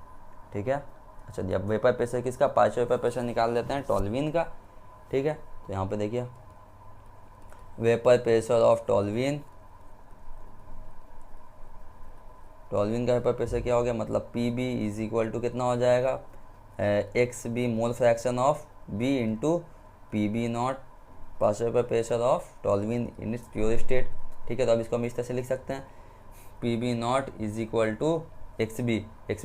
ठीक है। अच्छा जी अब वेपर प्रेशर किसका पार्शियल वेपर प्रेशर निकाल लेते हैं टॉल्विन का, ठीक है। तो यहाँ पे देखिए वेपर प्रेशर ऑफ टॉल्विन का वेपर प्रेशर क्या हो गया मतलब PB इज इक्वल टू कितना हो जाएगा XB mole fraction of B into PB not partial vapour pressure of toluene in its pure state, ठीक है। तो अब इसको हम इस तरह से लिख सकते हैं PB not is equal to XB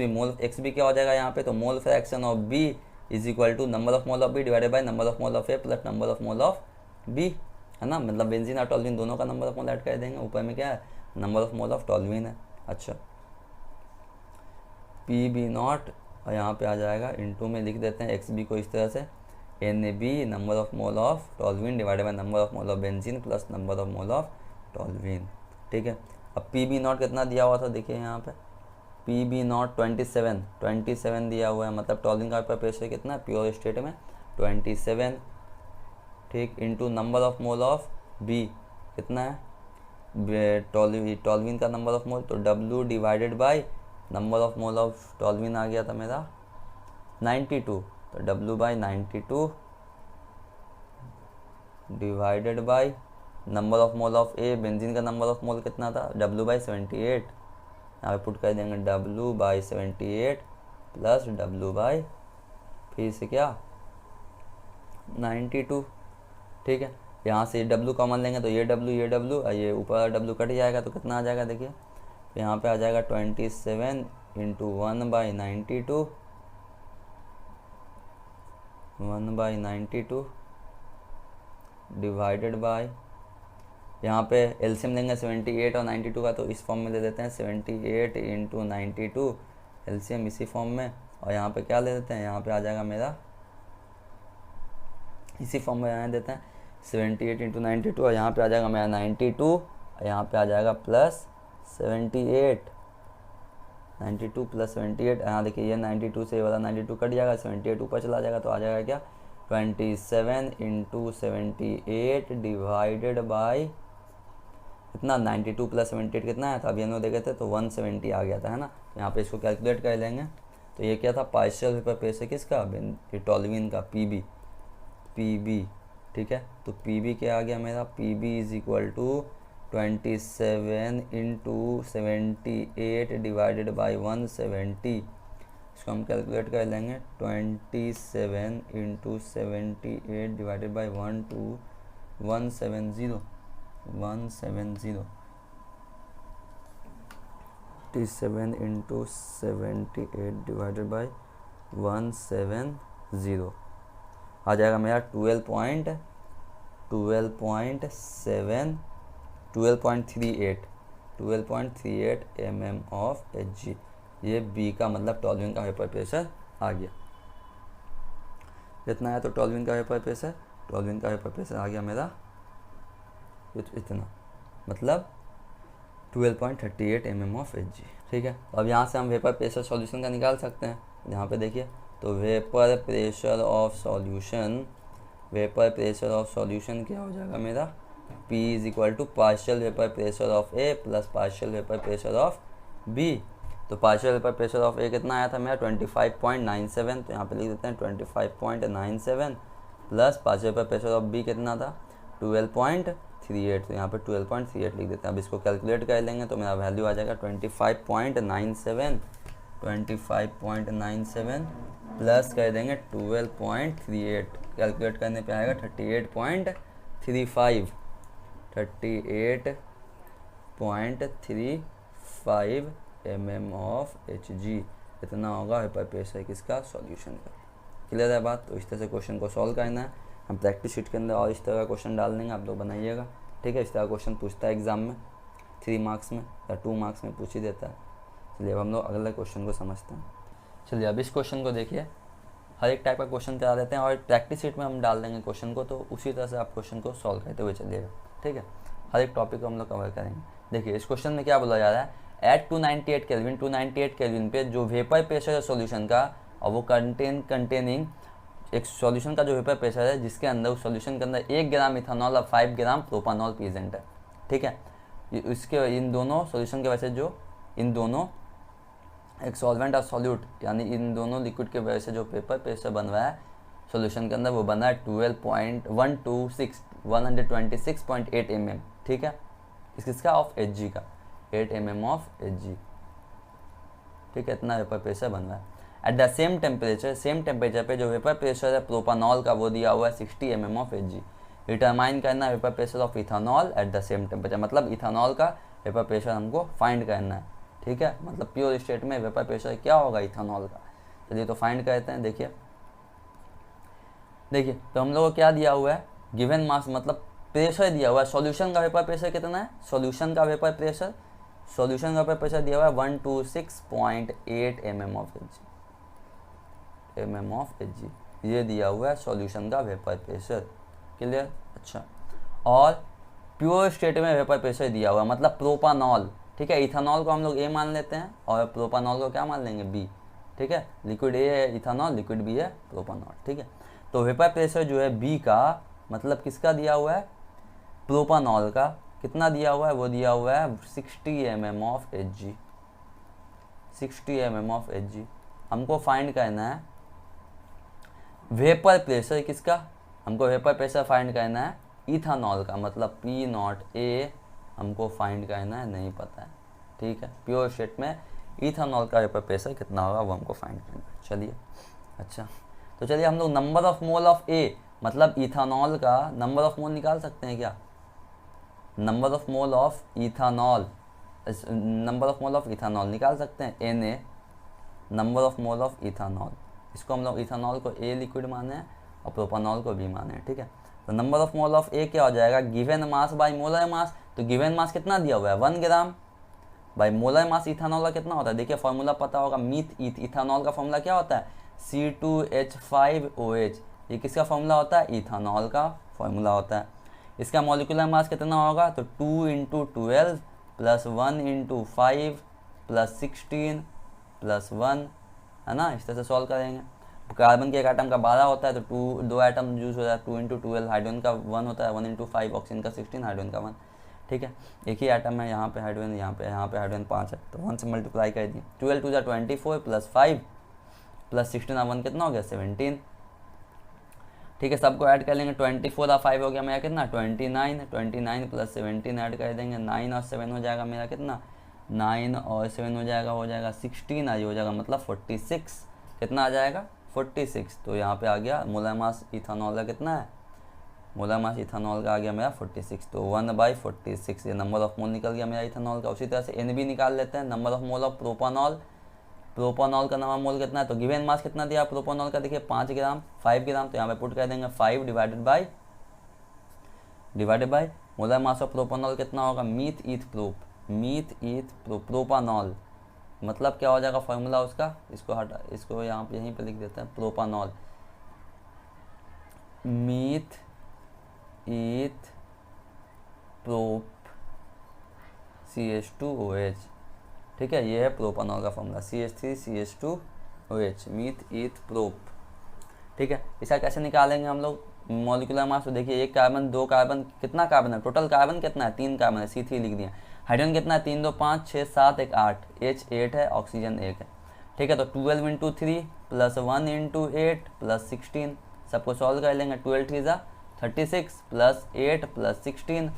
mole XB क्या हो जाएगा यहाँ पे तो mole fraction of B is equal to number of mole of B divided by number of mole of A plus number of mole of B, है ना, मतलब benzene और टॉल्विन दोनों का नंबर ऑफ मोल ऐड कर देंगे, ऊपर में क्या है नंबर ऑफ मोल ऑफ टॉल्विन है। अच्छा PB नॉट और यहाँ पे आ जाएगा इनटू में लिख देते हैं XB को इस तरह से NB number of mole of toluene divided by number of mole of benzene plus number of mole of toluene, ठीक है। अब PB नॉट कितना दिया हुआ था देखिए यहाँ पे PB नॉट 27 दिया हुआ है, मतलब टॉल्विन का प्रेशर कितना है प्योर स्टेट में 27, ठीक, into number of mole of B कितना है टॉल्विन का नंबर ऑफ मोल तो W divided by number of mole of toluene आ गया था मेरा 92, तो W/92 divided by number of mole of A benzene का नंबर ऑफ मोल कितना था W/78, यहाँ पे पुट कर देंगे W/78 प्लस W/ फिर से क्या 92, ठीक है। यहाँ से W कॉमन लेंगे तो ये W और ये ऊपर W कट जाएगा तो कितना आ जाएगा देखिए, तो यहाँ पे आ जाएगा 27 इंटू 1/92 डिवाइडेड बाय, यहाँ पे एलसीएम लेंगे 78 और 92 का, तो इस फॉर्म में ले देते हैं 78 इंटू 92 एलसीएम इसी फॉर्म में, और यहाँ पे क्या ले देते हैं, यहाँ पे आ जाएगा मेरा इसी फॉर्म में यहाँ देते हैं 78 इंटू 92, और यहाँ पे आ जाएगा मेरा 92, और यहाँ पे आ जाएगा प्लस 78, 92 प्लस 78, यहाँ देखिए ये 92 से ये वाला 92 कट जाएगा, 78 ऊपर चला जाएगा, तो आ जाएगा क्या 27 इंटू 78 डिवाइडेड बाई कितना 92 प्लस 78 कितना है था, अभी हम देखे थे तो 170 आ गया था, है ना। यहाँ पे इसको कैलकुलेट कर लेंगे, तो ये क्या था, पार्शियल वेपर प्रेशर किसका, टोल्यूइन का, पीबी, ठीक है। तो पीबी क्या आ गया मेरा, PB is equal to 27 into 78 divided by 170, इसको हम कैलकुलेट कर लेंगे 27 into 78 divided by 170 27 into 78 divided by 170 आ जाएगा मेरा 12.38 mm ऑफ Hg। ये बी का मतलब टोल्यूइन का वेपर प्रेशर आ गया। जितना है तो टोल्यूइन का वेपर प्रेशर आ गया मेरा इतना, मतलब 12.38 mm ऑफ Hg, ठीक है। अब यहाँ से हम वेपर प्रेशर सॉल्यूशन का निकाल सकते हैं। यहाँ पे देखिए, तो वेपर प्रेशर ऑफ सॉल्यूशन क्या हो जाएगा मेरा, P is equal to partial vapour pressure of A plus partial vapour pressure of B। तो partial vapour pressure of A कितना आया था मेरा 25.97, तो यहाँ पे लिख देते हैं 25.97 plus partial vapour pressure of B कितना था 12.38, तो यहाँ पे 12.38 लिख देते हैं। अब इसको कैलकुलेट कर लेंगे तो मेरा वैल्यू आ जाएगा 25.97 प्लस कर देंगे 12.38, कैलकुलेट करने पे आएगा 38.35 mm ऑफ Hg। इतना होगा वेपर प्रेशर किसका, सॉल्यूशन का। क्लियर है बात। तो इस तरह से क्वेश्चन को सॉल्व करना है। हम प्रैक्टिस शीट के अंदर और इस तरह का क्वेश्चन डाल देंगे, आप लोग बनाइएगा, ठीक है। इस तरह क्वेश्चन पूछता है एग्जाम में 3 मार्क्स में या 2 मार्क्स में पूछ ही देता है। चलिए अब हम लोग अगले क्वेश्चन को समझते हैं। चलिए अब इस क्वेश्चन को देखिए, हर एक टाइप का क्वेश्चन करा देते हैं और प्रैक्टिस शीट में हम डाल देंगे क्वेश्चन को, तो उसी तरह से आप क्वेश्चन को सॉल्व करते हुए चलिएगा, ठीक है। हर एक टॉपिक को हम लोग कवर करेंगे। देखिए इस क्वेश्चन में क्या बोला जा रहा है, एट 298 केल्विन पे जो वेपर प्रेशर है सॉल्यूशन का, और वो कंटेनिंग एक सॉल्यूशन का जो वेपर प्रेशर है जिसके अंदर उस सॉल्यूशन के अंदर 1 ग्राम इथेनॉल और 5 ग्राम प्रोपानॉल प्रेजेंट है, ठीक है। इसके इन दोनों सॉल्यूशन के वजह से जो इन दोनों एक सॉल्वेंट और सॉल्यूट यानी इन दोनों लिक्विड के वजह से जो वेपर प्रेशर बन रहा है सॉल्यूशन के अंदर, वो बना है 126.8 mm, ठीक है। किसका, ऑफ Hg का, 8 mm ऑफ Hg, ठीक है। इतना वेपर प्रेशर बन रहा है। एट द सेम टेम्परेचर पे जो वेपर प्रेशर है प्रोपानॉल का वो दिया हुआ है 60 mm ऑफ Hg। डिटरमाइन करना है vapour pressure of ethanol at the same temperature, मतलब इथानॉल का वेपर प्रेशर हमको फाइंड करना है, ठीक है। मतलब प्योर स्टेट में वेपर प्रेशर क्या होगा इथानॉल का। चलिए तो फाइंड करते हैं। देखिए तो हम लोगों को क्या दिया हुआ है, गिवन मास मतलब प्रेशर दिया हुआ है। सॉल्यूशन का वेपर प्रेशर कितना है, सॉल्यूशन का वेपर प्रेशर दिया हुआ है 126.8 mm ऑफ Hg, ये दिया हुआ है सॉल्यूशन का वेपर प्रेशर। क्लियर, अच्छा। और प्योर स्टेट में वेपर प्रेशर दिया हुआ है मतलब प्रोपानॉल, ठीक है। इथानॉल को हम लोग A मान लेते हैं और प्रोपानॉल को क्या मान लेंगे, B, ठीक है। लिक्विड A है इथानॉल, लिक्विड B है प्रोपानॉल, ठीक है। तो वेपर प्रेशर जो है B का मतलब किसका दिया हुआ है, प्रोपानॉल का। कितना दिया हुआ है, वो दिया हुआ है 60 mm of Hg, 60 mm of Hg। हमको फाइंड करना है वेपर प्रेशर किसका, हमको वेपर प्रेशर फाइंड करना है इथानॉल का, मतलब P0A हमको फाइंड करना है, नहीं पता है, ठीक है। प्योर स्टेट में इथानॉल का वेपर प्रेशर कितना होगा वो हमको फाइंड करना है। चलिए अच्छा, तो चलिए हम लोग number of mole of A मतलब इथानॉल का नंबर ऑफ मोल निकाल सकते हैं क्या, number of mole of ethanol निकाल सकते हैं। Na number of mole of ethanol, इसको हम लोग इथानॉल को A लिक्विड माने हैं और प्रोपानॉल को B माने हैं, ठीक है। तो नंबर ऑफ मोल ऑफ ए क्या हो जाएगा, गिवन मास बाय मोलर मास। तो गिवन मास कितना दिया हुआ है 1 ग्राम, भाई मोलर मास इथानॉल का कितना होता है, देखिए फॉर्मूला पता होगा, मीथ इथानॉल का फॉर्मूला क्या होता है C2H5OH, ये किसका फॉर्मूला होता है, इथानॉल का फॉर्मूला होता है। इसका मॉलिक्यूलर मास कितना होगा, तो 2 × 12 + 1 × 5 + 16 + 1, है ना, इस तरह से सॉल्व करेंगे। कार्बन के एक आइटम का 12 होता है तो 2 आइटम यूज हो जाता है, 2 × 12, हाइड्रोजन का 1 होता है, 1 × 5, ऑक्सीजन का 16, हाइड्रोजन का 1, ठीक है। एक ही आइटम है, यहाँ पे हाइड्रोजन, यहाँ पे हाइड्रोजन 5 है, तो 1 से मल्टीप्लाई कर दिए, 12 × 2 = 24 + 5 + 16 1 कितना हो गया 17, ठीक है। सबको ऐड कर लेंगे, 24 और 5 हो गया मेरा कितना 29, 29 + 17 ऐड कर देंगे, 9 और 7 हो जाएगा मेरा कितना 9 और 7 हो जाएगा 16, आज हो जाएगा मतलब 46, कितना आ जाएगा 46। तो यहाँ पे आ गया मोलर मास इथानॉल का कितना है, मोलर मास इथानॉल का आ गया मेरा 46, तो 1/46 ये नंबर ऑफ मोल निकल गया मेरा इथानॉल का। उसी तरह से एन भी निकाल लेते हैं, नंबर ऑफ मोल ऑफ प्रोपानॉल, प्रोपानॉल का नंबर मोल कितना है, तो गिवन मास कितना दिया प्रोपानॉल का, देखिए 5 ग्राम 5 ग्राम, तो यहाँ पे पुट कर देंगे 5 divided by molar mass of propanol कितना होगा, मीथ ईथ प्रोपानॉल, मतलब क्या हो जाएगा फॉर्मूला उसका, इसको हटा, इसको यहाँ पे यहीं पे लिख देते हैं, प्रोपानॉल मीथ ईथ प्रोप CH2OH, ठीक है, ये है प्रोपानॉल का फॉर्मूला CH3CH2OH मीथ ईथ प्रोप, ठीक है। इसका कैसे निकालेंगे हम लोग मॉलिक्यूलर मास, तो देखिए एक कार्बन 2 कार्बन, कितना कार्बन है टोटल, कार्बन कितना है 3 कार्बन है, C3 लिख दिया। हाइड्रोजन कितना है 3 2 5 6 7 1 8, H8 है, ऑक्सीजन 1 है, ठीक है। तो 12 × 3 + 1 × 8 + 16, सबको सॉल्व कर लेंगे, 12 3 = 36 + 8 + 16,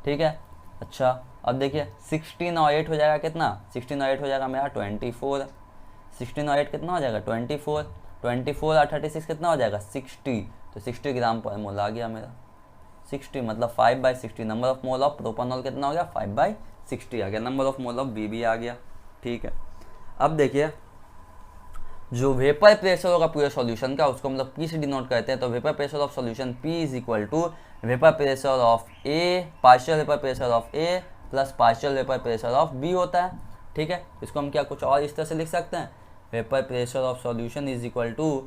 ठीक है। अच्छा अब देखिए 16 और 8 हो जाएगा कितना, 16 और 8 हो जाएगा मेरा 24, 16 और 8 कितना हो जाएगा 24, 24 और 36 कितना हो जाएगा 60, तो 60 ग्राम पर मोल आ गया मेरा 60, मतलब 5/60। Number of mole of propanol कितना हो गया 5/60 आ गया, number of mole of B आ गया, ठीक है। अब देखिए जो वेपर प्रेशर होगा पूरे सॉल्यूशन का, उसको हम लोग पी से डिनोट करते हैं, तो vapour pressure of solution P = vapour pressure of A, partial vapour pressure of A plus partial vapour pressure of B होता है, ठीक है। इसको हम क्या कुछ और इस तरह से लिख सकते हैं, vapour pressure of solution =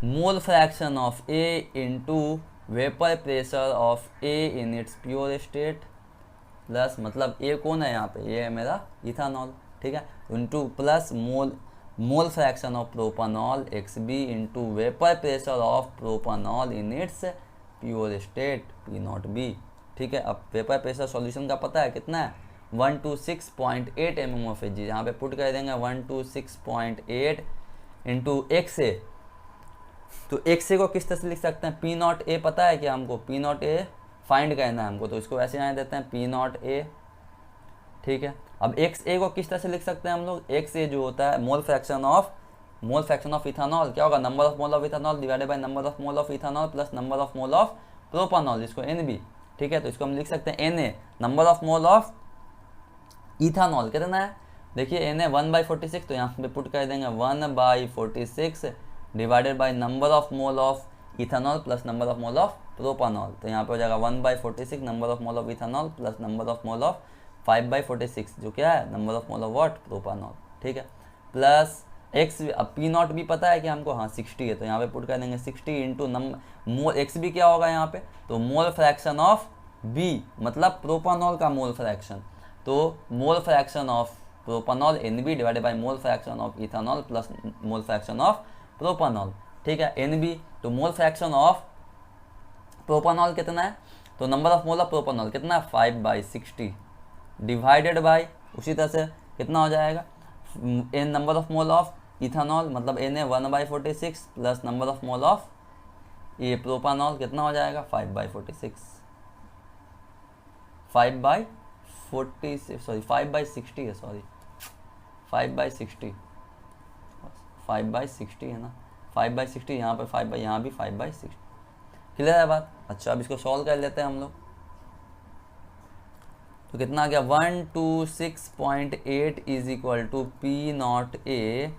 mole fraction of A into vapour pressure of A in its pure state, plus मतलब ए कौन है यहाँ पे, ये है मेरा इथानॉल, ठीक है, into plus mole fraction of propanol XB into vapour pressure of propanol in its pure state P0B, ठीक है। अब वेपर प्रेशर सॉल्यूशन का पता है कितना है 126.8 mmHg, यहाँ पे पुट कर देंगे 126.8 इंटू XA, तो XA को किस तरह से लिख सकते हैं, P0A पता है कि हमको P0A फाइंड करना है हमको, तो इसको ऐसे यहाँ देते हैं P0A, ठीक है। अब XA को किस तरह से लिख सकते हैं हम लोग, XA जो होता है मोल फ्रैक्शन ऑफ इथानॉल, क्या होगा number of mole of ethanol divided by number of mole of ethanol plus number of mole of propanol, इसको NB, ठीक है। तो इसको हम लिख सकते हैं Na, number of mole of ethanol कितना है, देखिए Na 1/46, तो यहाँ पे पुट कर देंगे 1/46 divided by number of mole of ethanol plus number of mole of propanol, तो यहाँ पे हो जाएगा 1/46 number of mole of ethanol plus number of mole of 5/46 जो क्या है number of mole of what propanol, ठीक है, प्लस एक्स, अब P0 भी पता है कि हमको, हाँ 60 है, तो यहाँ पे पुट कर देंगे 60 इंटू मोल एक्स भी क्या होगा यहाँ पे, तो मोल फ्रैक्शन ऑफ बी मतलब प्रोपानॉल का मोल फ्रैक्शन, तो mole fraction of propanol NB divided by mole fraction of ethanol plus mole fraction of propanol, ठीक है NB। तो मोल फ्रैक्शन ऑफ प्रोपानॉल कितना है, तो number of mole of propanol कितना है 5/60 डिवाइडेड बाय, उसी तरह से कितना हो जाएगा N number of mole of ethanol, मतलब Na 1/46 plus number of mole of ये प्रोपानॉल कितना हो जाएगा 5/46, 5/60 है, सॉरी 5/60 है ना, 5/60 यहाँ पर 5 यहाँ भी 5/60, क्लियर है बात। अच्छा अब इसको सॉल्व कर लेते हैं हम लोग, तो कितना आ गया 126.8 = P0A,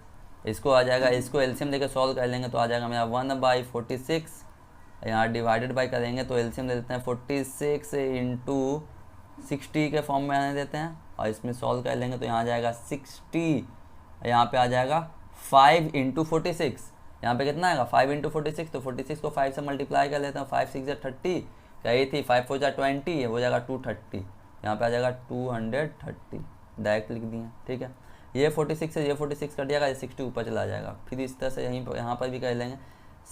इसको आ जाएगा, इसको एलसीएम लेकर सॉल्व कर लेंगे तो आ जाएगा मेरा 1/46 यहाँ डिवाइडेड बाई करेंगे तो एलसीएम दे देते हैं 46 इंटू 60 के फॉर्म में आने देते हैं, और इसमें सॉल्व कर लेंगे तो यहाँ आ जाएगा 60, यहाँ पे आ जाएगा 5 इंटू 46, यहाँ पे कितना आएगा 5 इंटू 46, तो 46 को 5 से मल्टीप्लाई कर लेते हैं, 5 6 30, क्या ये थी 5 4 जा 20, हो जाएगा 230, यहाँ पे आ जाएगा 230, डायरेक्ट लिख दिए। ठीक है, ये 46 से ये 46 कट जाएगा, ये 60 ऊपर चला जाएगा। फिर इस तरह से यहाँ पर भी कर लेंगे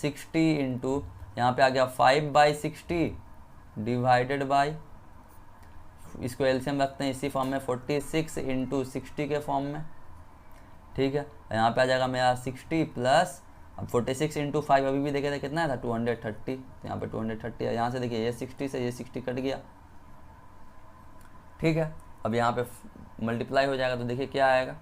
60 इंटू, यहाँ पे आ गया 5/60 डिवाइडेड बाई, इसको एलसीएम रखते हैं इसी फॉर्म में 46 इंटू 60 के फॉर्म में। ठीक है, यहाँ पे आ जाएगा मेरा 60 प्लस, अब 46 इंटू 5 अभी भी देखे थे कितना था 230, तो यहाँ पे 230 है। यहाँ से देखिए ये 60 से ये 60 कट गया। ठीक है, अब यहाँ पे मल्टीप्लाई हो जाएगा तो देखिए क्या आएगा,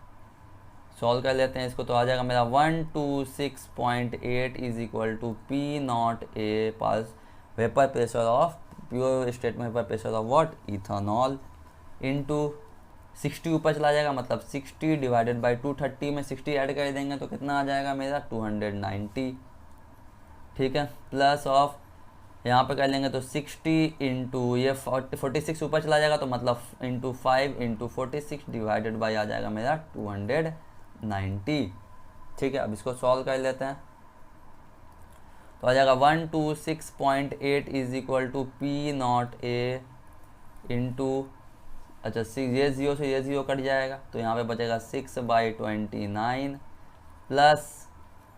सॉल्व कर लेते हैं इसको, तो आ जाएगा मेरा 126.8 is equal to P0 A पास vapour pressure of pure state में vapour pressure of what ethanol into 60 ऊपर चला जाएगा, मतलब 60 डिवाइडेड बाई 230 में 60 ऐड कर देंगे तो कितना आ जाएगा मेरा 290। ठीक है, प्लस ऑफ यहाँ पे कर लेंगे तो 60 इंटू ये 46 ऊपर चला जाएगा तो मतलब इंटू 5 इंटू 46 डिवाइडेड बाई आ जाएगा मेरा 290। ठीक है, अब इसको सॉल्व कर लेते हैं तो आ जाएगा 126.8 is equal to P0 A into, अच्छा ये 0 से ये 0 कट जाएगा तो यहाँ पे बचेगा 6/29 प्लस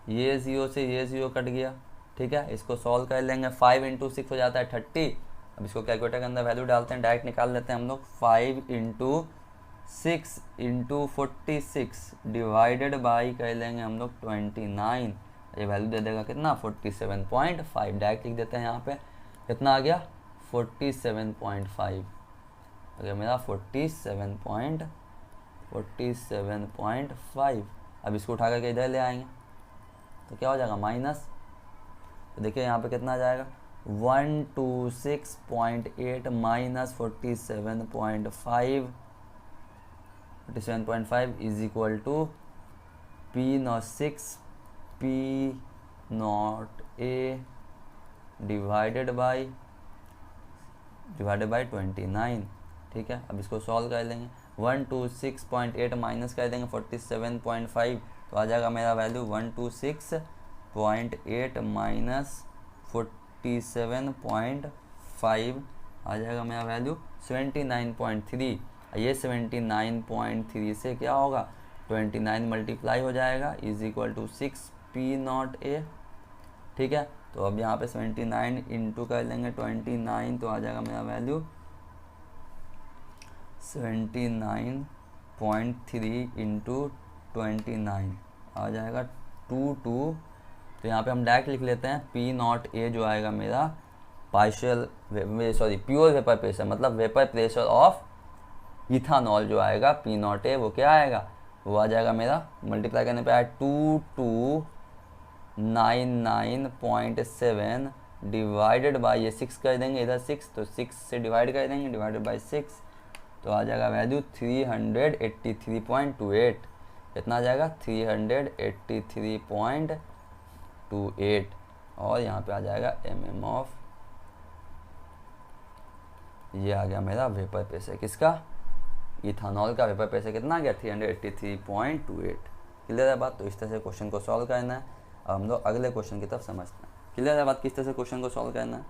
ये 0 से ये 0 कट गया। ठीक है, इसको सॉल्व कर लेंगे, 5 इंटू 6 हो जाता है 30। अब इसको कैलकुलेटर के अंदर वैल्यू डालते हैं, डायरेक्ट निकाल लेते हैं हम लोग। 5 इंटू 6 इंटू 46 डिवाइडेड बाई कर लेंगे हम लोग 29, ये वैल्यू दे देगा कितना 47.5, डायरेक्ट लिख देते हैं यहाँ पे कितना आ गया 47.5, अगर मेरा 47.5। अब इसको उठा करके इधर ले आएंगे तो क्या हो जाएगा माइनस, तो देखिए यहाँ पे कितना आ जाएगा 126.8 minus 47.5 is equal to P0 A divided by 29। ठीक है, अब इसको सॉल्व कर लेंगे, 126.8 माइनस कर देंगे 47.5 तो आ जाएगा मेरा वैल्यू 126.8 माइनस 47.5 आ जाएगा मेरा वैल्यू 79.3। ये 79.3 से क्या होगा 29 मल्टीप्लाई हो जाएगा is equal to 6 P0 A। ठीक है, तो अब यहाँ पे 79 इंटू कर लेंगे 29 तो आ जाएगा मेरा वैल्यू 79.3 इंटू 29 आ जाएगा 22। तो यहाँ पे हम डायरेक्ट लिख लेते हैं P0 A जो आएगा मेरा प्योर वेपर प्रेशर, मतलब वेपर प्रेशर ऑफ इथानॉल जो आएगा P0 A वो क्या आएगा, वो आ जाएगा मेरा मल्टीप्लाई करने पे आया 2299.7 डिवाइडेड बाई ये 6 कर देंगे इधर 6 तो 6 से डिवाइड कर देंगे डिवाइडेड बाई 6 तो आ जाएगा वैल्यू 383.28, कितना आ जाएगा 383.28 और यहाँ पे आ जाएगा mm ऑफ, ये आ गया मेरा वेपर प्रेशर किसका इथानॉल का वेपर प्रेशर कितना आ गया 383.28। क्लियर है बात, तो इस तरह से क्वेश्चन को सॉल्व करना है। अब हम लोग अगले क्वेश्चन की तरफ समझते हैं। क्लियर है बात किस तरह से क्वेश्चन को सॉल्व करना है।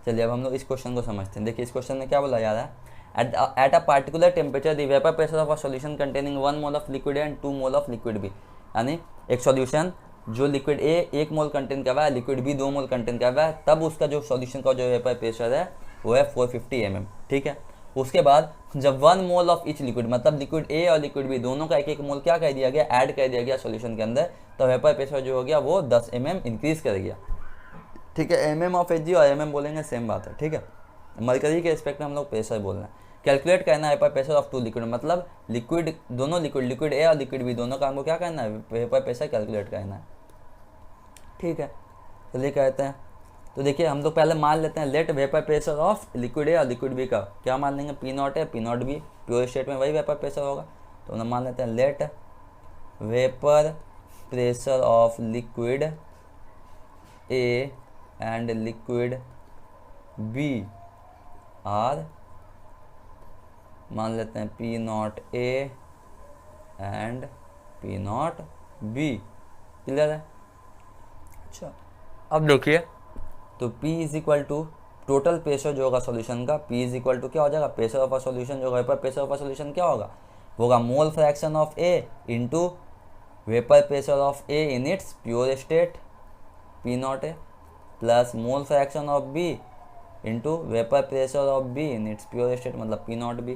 चलिए अब हम लोग इस क्वेश्चन को समझते हैं। देखिए इस क्वेश्चन में क्या बोला जा रहा है, at a particular temperature the vapour pressure of a solution containing 1 mole of liquid and 2 mole of liquid B, यानी एक सॉल्यूशन जो लिक्विड ए 1 मोल कंटेन कर रहा है, लिक्विड बी 2 मोल कंटेन कर रहा है, तब उसका जो सॉल्यूशन का जो वेपर प्रेशर है वो है 450 mm। ठीक है, उसके बाद जब 1 मोल ऑफ इच लिक्विड, मतलब लिक्विड ए और लिक्विड बी दोनों का 1 मोल क्या कर दिया गया, ऐड कर दिया गया सॉल्यूशन के अंदर, तो वेपर प्रेशर जो हो गया वो 10 mm इंक्रीज कर गया। ठीक है, mm ऑफ Hg और mm बोलेंगे सेम बात है। ठीक है, मरकरी के रिस्पेक्ट में हम लोग प्रेशर बोल रहे हैं। कैलकुलेट करना है वेपर प्रेशर ऑफ 2 लिक्विड, मतलब लिक्विड दोनों लिक्विड ए और लिक्विड बी दोनों का हमको क्या करना है, वेपर प्रेशर कैलकुलेट करना है। ठीक है, चलिए कहते हैं, तो देखिए हम लोग पहले मान लेते हैं let vapour pressure of liquid A और लिक्विड बी का क्या मान लेंगे, P0 है P0 बी, प्योर स्टेट में वही वेपर प्रेशर होगा, तो हम मान लेते हैं let vapour pressure of liquid A and liquid B are, मान लेते हैं P not A and P not B. Clear है? अच्छा, अब देखिए, तो P is equal to total pressure जो होगा सॉल्यूशन का, P इज इक्वल टू क्या हो जाएगा, प्रेशर ऑफ अ सॉल्यूशन जो vapour pressure of a solution क्या होगा mole fraction of A into vapour pressure of A in its pure state P not A plus mole fraction of B into vapour pressure of B in its pure state, मतलब P not B।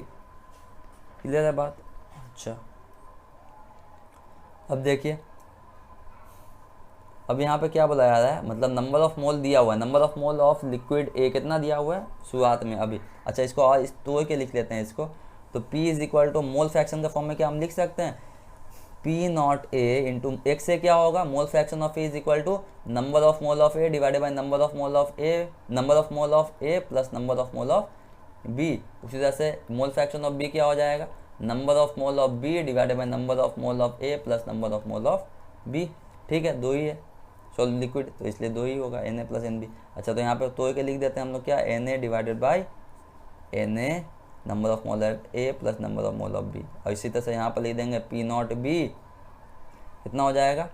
Clear है बात? अच्छा, अब देखिए, अब यहाँ पे क्या बोला जा रहा है, मतलब नंबर ऑफ मोल दिया हुआ है, number of mole of liquid ए कितना दिया हुआ है शुरुआत में अभी। अच्छा, इसको और इस तोड़ के लिख लेते हैं इसको, तो P is equal to mole fraction का फॉर्म में क्या हम लिख सकते हैं, P नॉट ए इंटू एक से क्या होगा, mole fraction of A is equal to number of mole of A divided by number of mole of A, number of mole of A plus number of mole of B. उसी तरह से mole fraction of B क्या हो जाएगा, number of mole of B divided by number of mole of A plus number of mole of B. ठीक है, दो ही है सॉल्व लिक्विड, तो इसलिए दो ही होगा, Na प्लस एन बी। अच्छा, तो यहाँ पे तोड़ के लिख देते हैं हम लोग क्या, Na divided by Na number of mole of A plus number of mole of B. और इसी तरह से यहाँ पर लिख देंगे पी नॉट बी कितना हो जाएगा,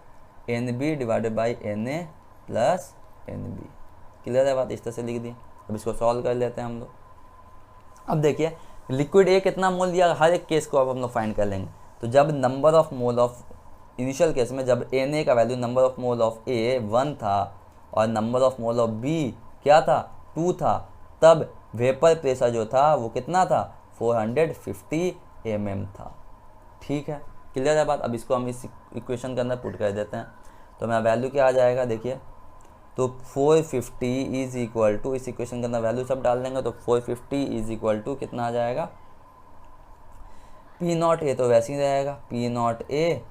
N B divided by Na plus N B. Clear है बात? इस तरह से लिख दी। अब इसको सॉल्व कर लेते हैं हम लोग। अब देखिए, लिक्विड ए कितना मोल दिया, हर एक केस को अब हम लोग फाइंड कर लेंगे। तो जब number of mole of initial case में जब Na का value number of mole of A 1 था और number of mole of B क्या था 2 था, तब वेपर प्रेशर जो था वो कितना था 450 mm था। ठीक है, क्लियर है बात? अब इसको हम इस इक्वेशन के अंदर पुट कर देते हैं, तो मेरा वैल्यू क्या आ जाएगा देखिए, तो 450 इज इक्वल टू, इस इक्वेशन के अंदर वैल्यू सब डाल देंगे तो 450 इज इक्वल टू कितना आ जाएगा, पी नॉट ए तो वैसे ही रहेगा, पी नॉट ए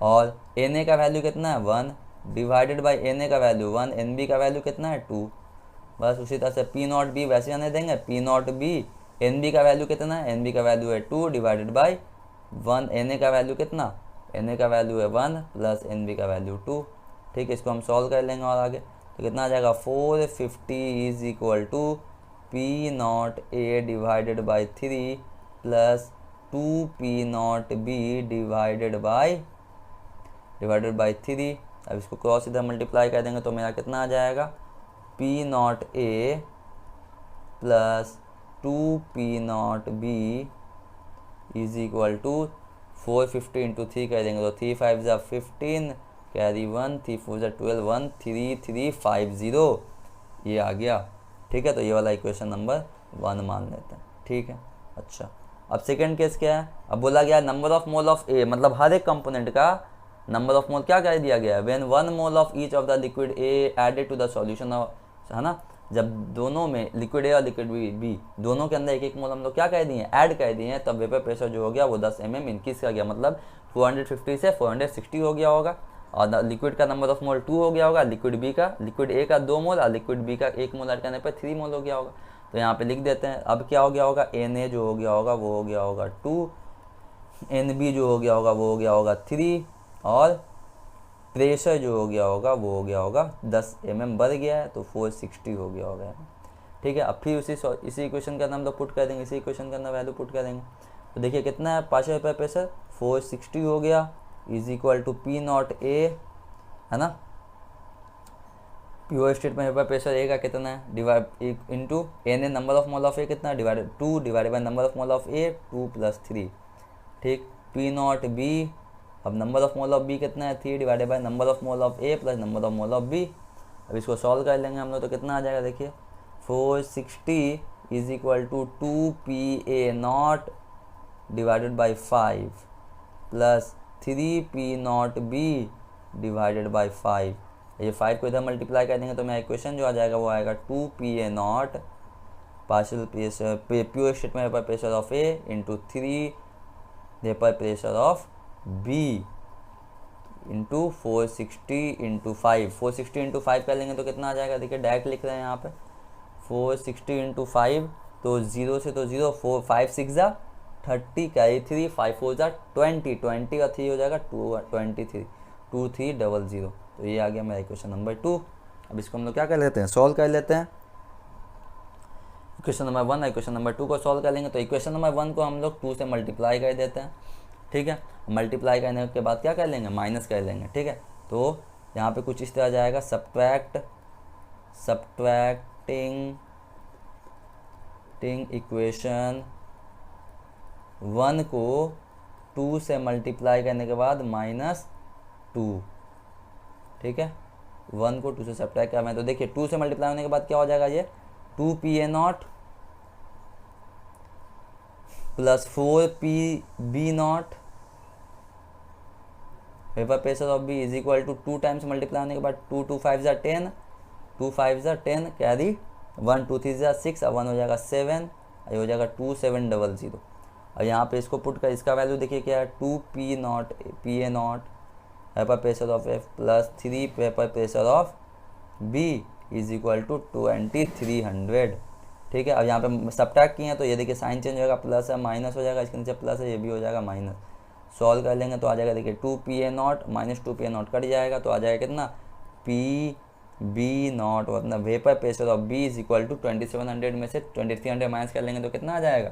और Na का वैल्यू कितना है 1 डिवाइडेड बाई Na का वैल्यू 1, Nb का वैल्यू कितना है 2। बस उसी तरह से पी नॉट बी वैसे आने देंगे, पी नॉट बी Nb का वैल्यू कितना है, Nb का वैल्यू है 2 डिवाइडेड बाई 1, Na का वैल्यू कितना, Na का वैल्यू है 1 प्लस Nb का वैल्यू 2। ठीक है, इसको हम सॉल्व कर लेंगे और आगे तो कितना आ जाएगा 450 is equal to P not A divided by 3 plus 2 P not B divided by 3। अब इसको क्रॉस इधर मल्टीप्लाई कर देंगे तो मेरा कितना आ जाएगा, P not A plus 2 P not B is equal to 450 into 3 कर देंगे तो 3 5 ज़ा 15 कैरी 1 3 4 ज़ा 12 1 3 3 5 0 ये आ गया। ठीक है, तो ये वाला इक्वेशन नंबर 1 मान लेते हैं। ठीक है, अच्छा, अब सेकेंड केस क्या है, अब बोला गया नंबर ऑफ मोल ऑफ ए, मतलब हर एक कंपोनेंट का नंबर ऑफ मोल क्या कर दिया गया है, when 1 mole of each of the liquid A added to the solution of, है ना, जब दोनों में लिक्विड ए और लिक्विड बी दोनों के अंदर एक एक मोल हम लोग क्या कह दिए हैं, ऐड कर दिए हैं, तब वेपर प्रेशर जो हो गया वो 10 mm इंक्रीज कर गया, मतलब 450 से 460 हो गया होगा। और लिक्विड का नंबर ऑफ मोल 2 हो गया होगा, लिक्विड ए का 2 मोल और लिक्विड बी का 1 मोल ऐड करने पर 3 मोल हो गया होगा। तो यहाँ पे लिख देते हैं, अब क्या हो गया होगा, Na जो हो गया होगा वो हो गया होगा 2, Nb जो हो गया होगा वो हो गया होगा 3 और प्रेशर जो हो गया होगा वो हो गया होगा 10 mm बढ़ गया है तो 460 हो गया होगा। ठीक है, अब फिर इसी इक्वेशन का नाम तो पुट कर देंगे, इसी इक्वेशन का अंदर वैल्यू पुट कर देंगे तो देखिए कितना है, पार्शियल वेपर प्रेशर 460 हो गया is equal to P not A, है ना, प्योर स्टेट में वेपर प्रेशर ए का कितना है divide into Na number of mole of A कितना divided 2 divided by number of mole of A 2 + 3। ठीक, पी नॉट बी, अब number of mole of B कितना है 3 divided by number of mole of A plus number of mole of B. अब इसको solve कर लेंगे हम लोग तो कितना आ जाएगा देखिए, 460 is equal to 2 P A not divided by 5 plus 3 P not B divided by 5। ये 5 को इधर मल्टीप्लाई कर देंगे तो मेरा इक्वेशन जो आ जाएगा वो आएगा 2 P A not partial pressure pure state में vapour pressure of A into 3 vapour pressure of B into 460 into 5। 460 into 5 कर लेंगे तो कितना आ जाएगा देखिए, डायरेक्ट लिख रहे हैं यहाँ पे 460 इंटू 5 तो 0 से तो 0, 4 5 6 ज़ा 30 कैरी 3 5 4 ज़ा 20 20 का 3 हो जाएगा 23 2300। तो ये आ गया मेरा इक्वेशन नंबर 2। अब इसको हम लोग क्या कर लेते हैं, सॉल्व कर लेते हैं। इक्वेशन नंबर 1 और इक्वेशन नंबर 2 को सॉल्व कर लेंगे। तो इक्वेशन नंबर 1 को हम लोग 2 से मल्टीप्लाई कर देते हैं, ठीक है। मल्टीप्लाई करने के बाद क्या कर लेंगे, माइनस कर लेंगे, ठीक है। तो यहाँ पे कुछ इस तरह जाएगा, सब्ट्रैक्टिंग इक्वेशन 1 को 2 से मल्टीप्लाई करने के बाद -2, ठीक है। 1 को 2 से सब्ट्रैक्ट करना है तो देखिए 2 से मल्टीप्लाई होने के बाद क्या हो जाएगा, ये 2PA0 plus 4PB0 vapour pressure of B is equal to 2 times multiply होने के बाद 2 2 5 ज़ा 10, 2 5 ज़ा 10 कैरी 1 2 3 ज़ा 6, अब 1 हो जाएगा 7, ये हो जाएगा 2700। और यहाँ पे इसको पुट कर इसका वैल्यू देखिए क्या है, 2PA0 vapour pressure of F plus 3 vapour pressure of B is equal to 2300, ठीक है। अब यहाँ पे सब्ट्रैक्ट किए हैं तो ये देखिए साइन चेंज होगा, प्लस है माइनस हो जाएगा, इसके नीचे प्लस है, ये भी हो जाएगा माइनस। सॉल्व कर लेंगे तो आ जाएगा देखिए 2PA0 माइनस 2PA0 कट जाएगा तो आ जाएगा कितना, PB0 अपना vapour pressure of B is equal to 2700 में से 2300 माइनस कर लेंगे तो कितना आ जाएगा,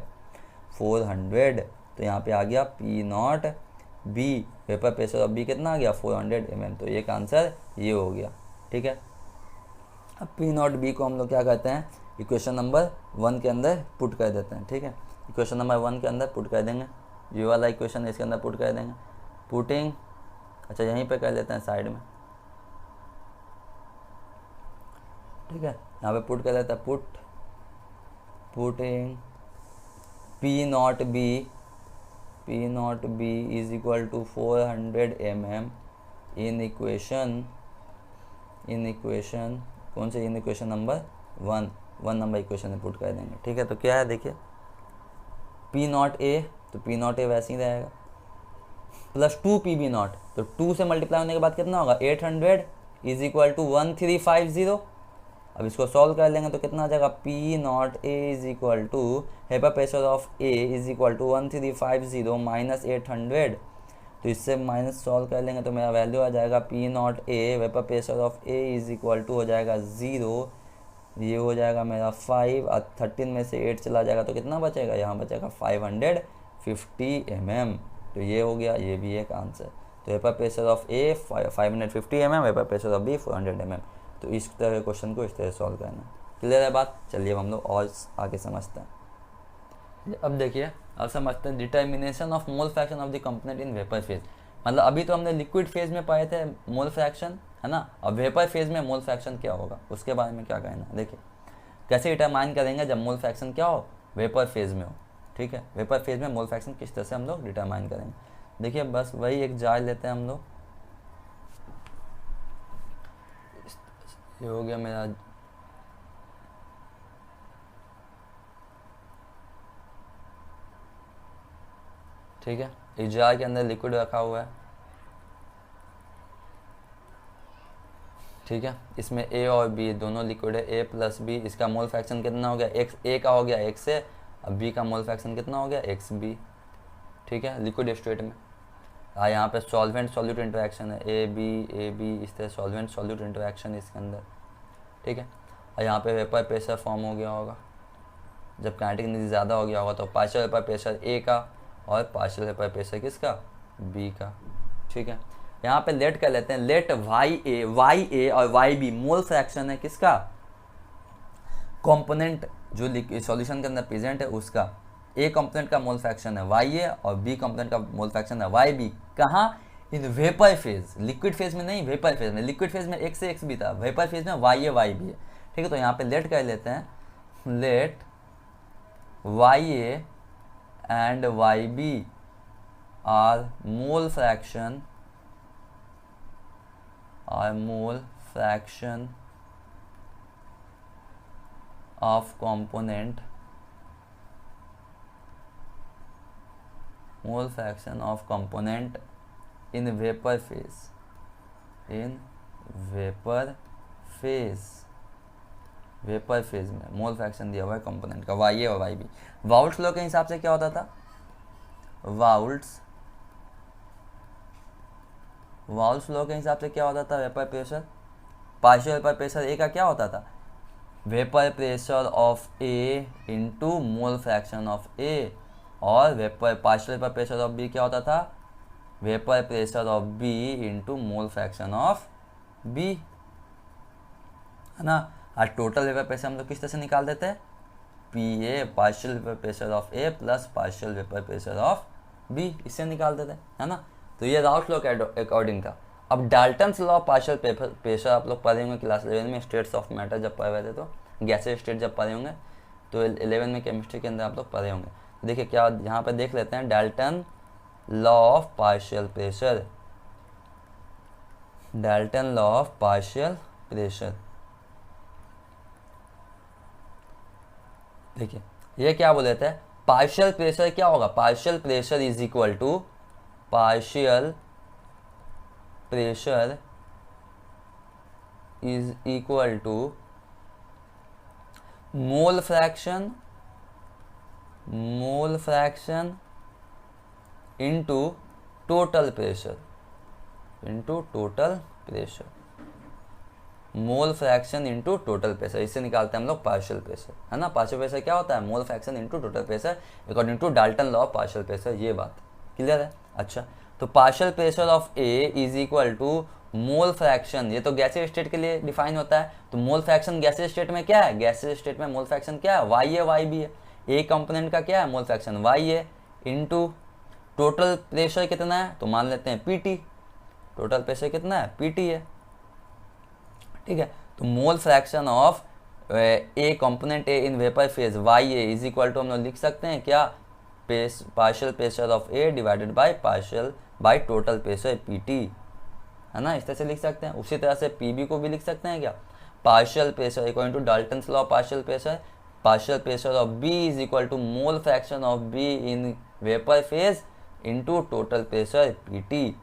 400। तो यहाँ पे आ गया P0 B vapour pressure of B कितना आ गया, 400 mm। तो ये का आंसर ये हो गया, ठीक है। अब P0 बी को हम लोग क्या कहते हैं, इक्वेशन नंबर 1 के अंदर पुट कर देते हैं, ठीक है। इक्वेशन नंबर 1 के अंदर पुट कर देंगे, ये वाला इक्वेशन इसके अंदर पुट कर देंगे। पुटिंग, अच्छा यहीं पे कर लेते हैं साइड में, ठीक है। यहाँ पे पुट कर लेते हैं, putting P0 B is equal to 400 mm in equation कौन से, in equation number 1 number equation में पुट कर देंगे, ठीक है। तो क्या है देखिए P0A, तो P0A वैसे ही रहेगा, प्लस 2PB0, तो 2 से मल्टीप्लाई होने के बाद कितना होगा, 800 इज इक्वल टू 1350। अब इसको सॉल्व कर लेंगे तो कितना आ जाएगा, P0A is equal to vapour pressure of A is equal to 1350 minus 800। तो इससे माइनस सॉल्व कर लेंगे तो मेरा वैल्यू आ जाएगा P0A vapour pressure of A is equal to हो जाएगा 0, ये हो जाएगा मेरा 5 और 13 में से 8 चला जाएगा तो कितना बचेगा, यहाँ बचेगा 550 mm। तो ये हो गया, ये भी एक आंसर। तो vapour pressure of A 550 mm, vapour pressure of B 400 mm। तो इस तरह क्वेश्चन को इस तरह सॉल्व करना है। क्लियर है बात, चलिए अब हम लोग और आगे समझते हैं। अब देखिए, अब समझते हैं determination of mole fraction of the component in vapour phase. मतलब अभी तो हमने लिक्विड फेज में पाए थे मोल फ्रैक्शन, है ना। अब वेपर फेज में मोल फ्रैक्शन क्या होगा उसके बारे में क्या कहना है, देखिए कैसे डिटरमाइन करेंगे जब मोल फ्रैक्शन क्या हो, वेपर फेज में हो, ठीक है। वेपर फेज में मोल फ्रैक्शन किस तरह से हम लोग डिटरमाइन करेंगे, देखिए बस वही एक जार लेते हैं हम लोग, ये हो गया मेरा ठीक है। इस जार के अंदर लिक्विड रखा हुआ है, ठीक है। इसमें A और B दोनों लिक्विड है, A प्लस B, इसका मोल फ्रैक्शन कितना हो गया, x A का हो गया x से, अब B का मोल फ्रैक्शन कितना हो गया XB, ठीक है, लिक्विड स्टेट में। यहाँ पे सॉल्वेंट सॉल्यूट इंटरेक्शन है, AB इस तरह सॉल्वेंट सॉल्यूट इंटरेक्शन इसके अंदर, ठीक है। और यहाँ पे वेपर प्रेशर फॉर्म हो गया होगा, जब काइनेटिक एनर्जी ज़्यादा हो गया होगा तो पार्शियल वेपर प्रेशर A का और पार्शियल वेपर प्रेशर किसका, B का, ठीक है। यहाँ पे लेट कर लेते हैं, लेट YA और YB मोल फ्रैक्शन है किसका, कंपोनेंट जो सॉल्यूशन के अंदर प्रेजेंट है उसका। A कंपोनेंट का मोल फ्रैक्शन है YA और B कंपोनेंट का मोल फ्रैक्शन है YB। कहाँ, in vapour phase, liquid phase में नहीं, वेपर फेज में। लिक्विड फेज में x से x भी था, वेपर फेज में YA YB है, ठीक है। तो यहाँ पे लेट कर लेते हैं, late YA and YB are mole fraction of component, mole fraction of component in vapor phase, vapour phase में मोल फ्रैक्शन दिया हुआ है कंपोनेंट का YA और YB। वाउल्ट्स लॉ के हिसाब से क्या होता था, वाउल्ट्स वाल्स लॉ के हिसाब से क्या होता था vapour pressure, partial vapour pressure A का क्या होता था, vapour pressure of A into mole fraction of A, और vapour partial vapour pressure of B क्या होता था, vapour pressure of B into mole fraction of B, है ना। और टोटल वेपर प्रेशर हम लोग किस तरह से निकाल देते हैं, P A partial vapour pressure of A plus partial vapour pressure of B, इससे निकाल देते हैं, है ना। तो ये राउल्ट लॉ के अकॉर्डिंग था। अब Dalton's law of partial pressure आप लोग पढ़े होंगे क्लास 11 में, स्टेट्स ऑफ मैटर जब पढ़े हुए थे, तो गैसेस स्टेट जब पढ़े होंगे, तो 11 में केमिस्ट्री के अंदर आप लोग पढ़े होंगे। देखिए क्या यहाँ पे देख लेते हैं, Dalton law of partial pressure, Dalton law of partial pressure. देखिए ये क्या बोल देते हैं, पार्शियल प्रेशर क्या होगा, partial pressure is equal to, partial pressure is equal to mole fraction into total pressure, into total pressure, mole fraction into total pressure, इससे निकालते हैं हम लोग पार्शियल प्रेशर, है ना। पार्शियल प्रेशर क्या होता है, mole fraction into total pressure according to Dalton law of partial pressure, ये बात क्लियर है। अच्छा, तो partial pressure of A is equal to mole fraction, ये तो गैसीय स्टेट के लिए डिफाइन होता है, तो मोल फ्रैक्शन गैसीय स्टेट में क्या है, गैसीय स्टेट में मोल फ्रैक्शन क्या है, वाई है, वाई भी है, ए कंपोनेंट का क्या है मोल फ्रैक्शन वाई है, इनटू टोटल प्रेशर कितना है, तो मान लेते हैं पीटी, टोटल प्रेशर कितना है, पीटी है, ठीक है। तो mole fraction of A component A in vapour phase Y A is equal to हम लोग लिख सकते हैं क्या, partial pressure of A divided by total pressure PT, है ना, इस तरह से लिख सकते हैं। उसी तरह से पीबी को भी लिख सकते हैं क्या, partial pressure according to Dalton's law partial pressure of B is equal to mole fraction of B in vapour phase into total pressure PT,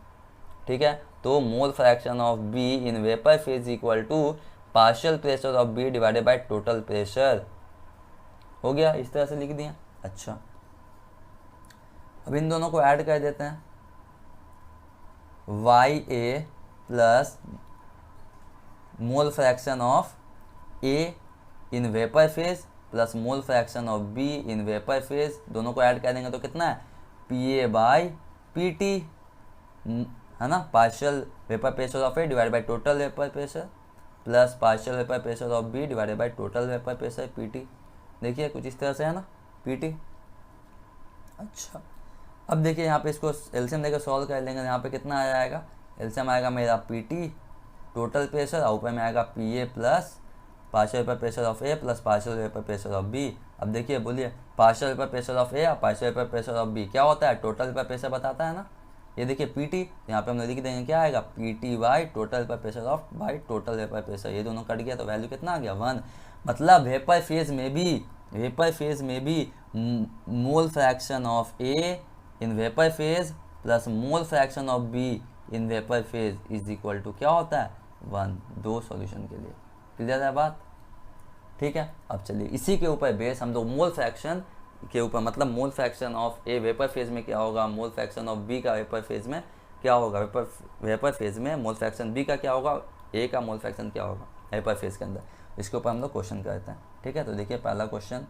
ठीक है। तो mole fraction of B in vapour phase equal to partial pressure of B divided by total pressure, हो गया, इस तरह से लिख दिया। अच्छा, अब इन दोनों को ऐड कर देते हैं, Y A plus mole fraction of A in vapour phase plus mole fraction of B in vapour phase, दोनों को ऐड कर देंगे तो कितना है, P A by P T, है ना, partial vapour pressure of A divided by total vapour pressure plus partial vapour pressure of B divided by total vapour pressure PT. देखिए कुछ इस तरह से, है ना, पीटी। अच्छा, अब देखिए यहाँ पे इसको एलसीएम देकर सॉल्व कर लेंगे, यहाँ पे कितना आ जाएगा, एलसीएम आएगा मेरा पीटी टोटल प्रेशर और ऊपर में आएगा P A plus partial vapour pressure of A plus partial vapour pressure of B. अब देखिए बोलिए, partial vapour pressure of A और partial vapour pressure of B क्या होता है, टोटल वेपर प्रेशर बताता है ना। ये देखिए पीटी, यहाँ पे हम लिख देंगे क्या आएगा, PT by total vapour pressure of by total vapour pressure, ये दोनों कट गया तो वैल्यू कितना आ गया 1। मतलब वेपर फेज में भी mole fraction of A in vapour phase plus mole fraction of B in vapour phase is equal to क्या होता है 1, दो सॉल्यूशन के लिए, क्लियर है बात, ठीक है। अब चलिए इसी के ऊपर बेस हम लोग मोल फ्रैक्शन के ऊपर, मतलब मोल fraction of A vapour phase में क्या होगा, मोल फ्रैक्शन ऑफ बी का वेपर फेज में क्या होगा, वेपर फेज में मोल फ्रैक्शन बी का क्या होगा, ए का मोल फ्रैक्शन क्या होगा वेपर फेज के अंदर, इसके ऊपर हम लोग क्वेश्चन करते हैं, ठीक है। तो देखिए पहला क्वेश्चन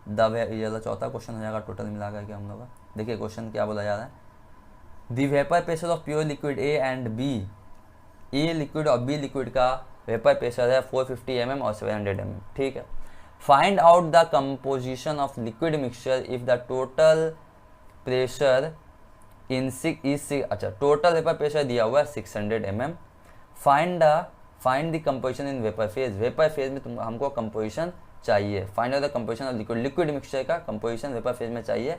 ये चौथा क्वेश्चन हो जाएगा टोटल मिला करके हम लोग का। देखिए क्वेश्चन क्या बोला जा रहा है, the vapour pressure of pure liquid A and B, A liquid और बी लिक्विड का वेपर प्रेशर है 450 mm और 700 mm, ठीक है। Find out the composition of liquid mixture if the total pressure in अच्छा टोटल वेपर प्रेशर दिया हुआ है 600 mm, find the composition in vapour phase में हमको कंपोजिशन चाहिए, find out the composition of liquid mixture का कंपोजिशन वेपर फेज में चाहिए,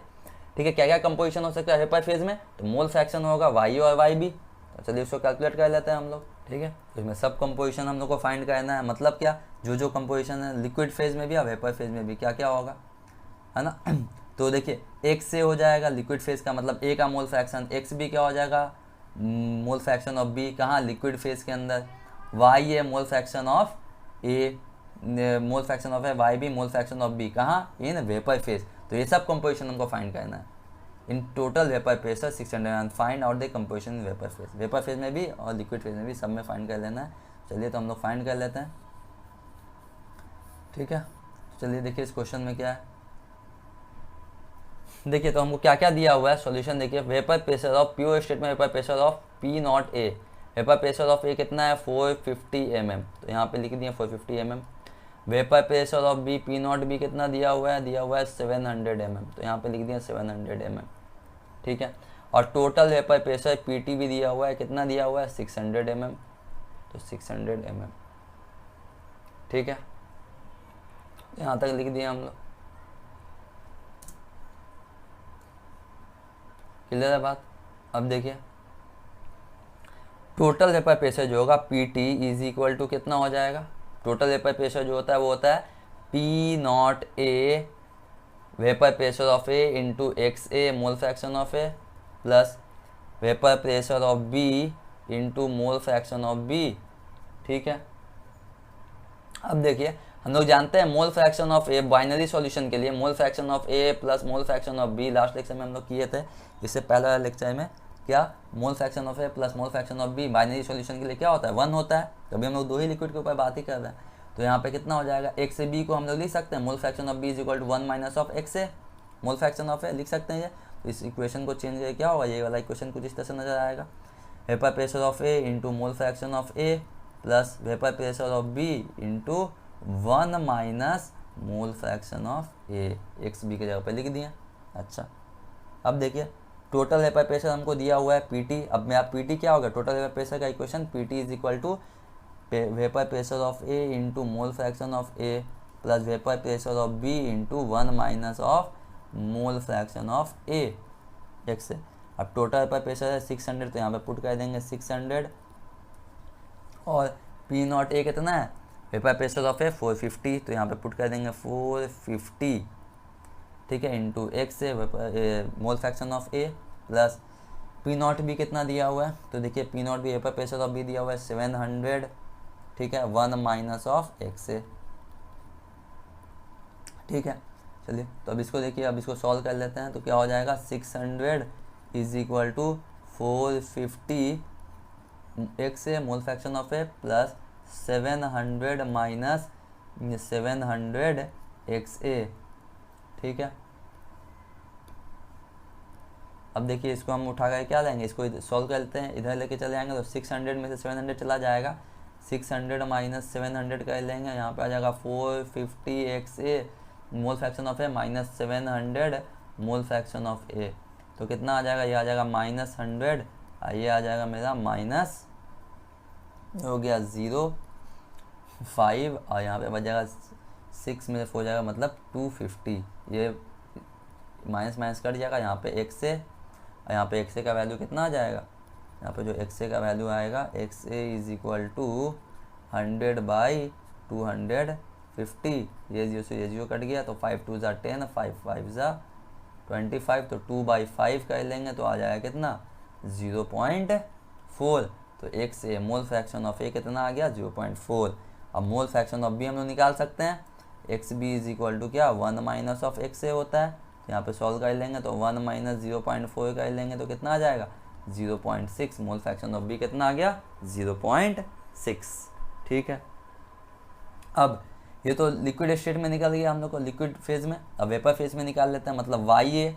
ठीक है। क्या क्या कंपोजिशन हो सकता है वेपर फेज में, तो मोल फ्रैक्शन होगा वाई और वाई बी, तो चलिए उसको कैलकुलेट कर लेते हैं हम लोग, ठीक है। तो इसमें सब कंपोजिशन हम लोग को फाइंड करना है, मतलब क्या, जो कंपोजिशन है लिक्विड फेज में भी और वेपर फेज में भी क्या क्या होगा, है ना। तो देखिए एक्स से हो जाएगा लिक्विड फेज का, मतलब ए का मोल फ्रैक्शन, एक्स बी क्या हो जाएगा मोल फ्रैक्शन ऑफ बी, कहाँ लिक्विड फेज के अंदर, Y A mole fraction of A, mole fraction of है Y B mole fraction of B, कहाँ इन वेपर फेज। तो ये सब कंपोजिशन हमको फाइंड करना है, in total vapour pressure 600 and find out the composition in vapour phase में भी और लिक्विड फेज में भी, सब में फाइंड कर लेना है। चलिए तो हम लोग फाइंड कर लेते हैं, ठीक है। चलिए देखिए इस क्वेश्चन में क्या है, देखिए तो हमको क्या क्या दिया हुआ है सॉल्यूशन। देखिए vapour pressure of pure state में vapour pressure of P not A, vapour pressure of A कितना है 450 mm, तो यहाँ पे लिख दिए 450 mm। Vapour pressure of B P not B कितना दिया हुआ है 700 mm, तो यहाँ पे लिख दिया 700 mm, ठीक है। और total vapour pressure P T भी दिया हुआ है, कितना दिया हुआ है 600 mm, तो 600 mm, ठीक है। यहाँ तक लिख दिए हम लोग, क्लियर है बात। अब देखिए टोटल वेपर प्रेशर जो होगा P T is equal to कितना हो जाएगा, टोटल वेपर प्रेशर जो होता है वो होता है P not A vapour pressure of A into X A mole fraction of A plus vapour pressure of B into mole fraction of B, ठीक है। अब देखिए हम लोग जानते हैं mole fraction of A binary solution के लिए mole fraction of A plus mole fraction of B, last lecture में हम लोग किए थे, इससे पहला लेक्चर में क्या mole fraction of A plus mole fraction of B binary solution के लिए क्या होता है 1 होता है, तभी हम लोग दो ही लिक्विड के ऊपर बात ही कर रहे हैं। तो यहाँ पे कितना हो जाएगा एक्स से बी को हम लोग लिख सकते हैं mole fraction of B is equal to 1 minus of X A mole fraction of A लिख सकते हैं ये। तो इस इक्वेशन को चेंज करके क्या होगा, ये वाला इक्वेशन कुछ इस तरह से नजर आएगा, vapour pressure of A into mole fraction of A plus vapour pressure of B into 1 minus mole fraction of A, X B के जगह पे लिख दिए। अच्छा अब देखिए टोटल वेपर प्रेशर हमको दिया हुआ है पीटी, अब मेरा पीटी क्या होगा, टोटल वेपर प्रेशर का equation PT is equal to vapour pressure of A into mole fraction of A plus vapour pressure of B into 1 minus of mole fraction of A X से। अब total vapour pressure है 600, तो यहाँ पे put कर देंगे 600 और P not a कितना है वेपर प्रेशर ऑफ ए 450, तो यहाँ पे पुट कर देंगे 450, ठीक है, इंटू एक्स से mole fraction of A plus P not B कितना दिया हुआ है, तो देखिए P not B vapour pressure of B दिया हुआ है 700, ठीक है, 1 माइनस ऑफ एक्स से, ठीक है। चलिए तो अब इसको देखिए, अब इसको सॉल्व कर लेते हैं, तो क्या हो जाएगा 600 इज इक्वल टू 450 एक्स से mole fraction of A plus 700 minus 700 X A, ठीक है। अब देखिए इसको हम उठा कर क्या लेंगे, इसको सॉल्व कर लेते हैं, इधर लेके चले जाएंगे तो 600 में से 700 चला जाएगा, 600 माइनस 700 कर लेंगे, यहाँ पे आ जाएगा 450 X A mole fraction of A minus 700 mole fraction of A, तो कितना आ जाएगा, ये आ जाएगा -100, ये आ जाएगा मेरा माइनस हो गया 0.5 और यहाँ पे बच जाएगा 6 में से 4 जाएगा मतलब 250, ये माइनस माइनस कट जाएगा, यहाँ पे एक्स ए और यहाँ पे एक्स ए का वैल्यू कितना आ जाएगा, यहाँ पे जो एक्स ए का वैल्यू आएगा X A is equal to 100/250, ये 0 से ये 0 कट गया, तो 5 2 ज़ा 10, 5 5 ज़ा 25, तो 2/5 कर लेंगे तो आ जाएगा कितना 0.4, तो X A mole fraction of A कितना आ गया 0.4। अब मोल फ्रैक्शन ऑफ बी हम लोग निकाल सकते हैं, X B is equal to क्या 1 माइनस ऑफ एक्स ए होता है, तो यहाँ पे सॉल्व कर लेंगे तो 1 माइनस 0.4 कर लेंगे तो कितना आ जाएगा 0.6, मोल फ्रैक्शन ऑफ बी कितना आ गया 0.6, ठीक है। अब ये तो लिक्विड स्टेट में निकल गया हम लोग को लिक्विड फेज में, अब वेपर फेज में निकाल लेते हैं, मतलब वाई ए,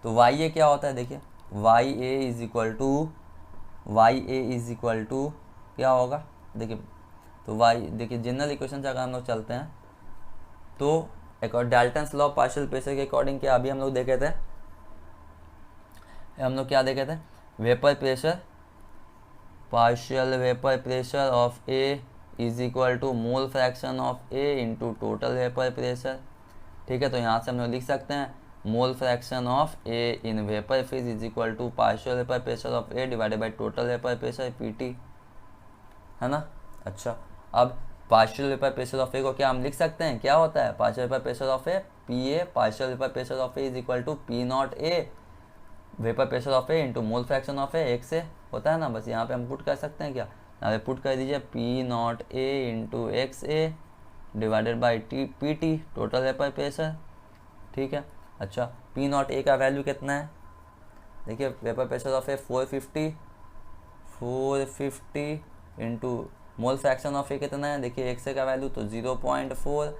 तो वाई ए क्या होता है देखिए Y A is equal to क्या होगा देखिए, तो वाई देखिए जनरल इक्वेशन से अगर हम लोग चलते हैं तो एक और डाल्टन्स लॉ पार्शियल प्रेशर के अकॉर्डिंग क्या अभी हम लोग देखे थे, हम लोग क्या देखे थे vapour pressure partial vapour pressure of A is equal to mole fraction of A into total vapour pressure, ठीक है। तो यहाँ से हम लोग लिख सकते हैं mole fraction of A in vapour phase is equal to partial vapour pressure of A divided by total vapour pressure PT, है ना। अच्छा अब partial vapour pressure of A को क्या हम लिख सकते हैं, क्या होता है partial vapour pressure of A P A, partial vapour pressure of A is equal to P not A vapour pressure of A into mole fraction of A X ए होता है ना, बस यहाँ पे हम पुट कर सकते हैं, क्या यहाँ पे पुट कर दीजिए P not a into X A divided by P T total vapour pressure, ठीक है। अच्छा पी नॉट ए का वैल्यू कितना है देखिए vapour pressure of A 450 into mole fraction of A कितना है, देखिए एक्स का वैल्यू तो 0.4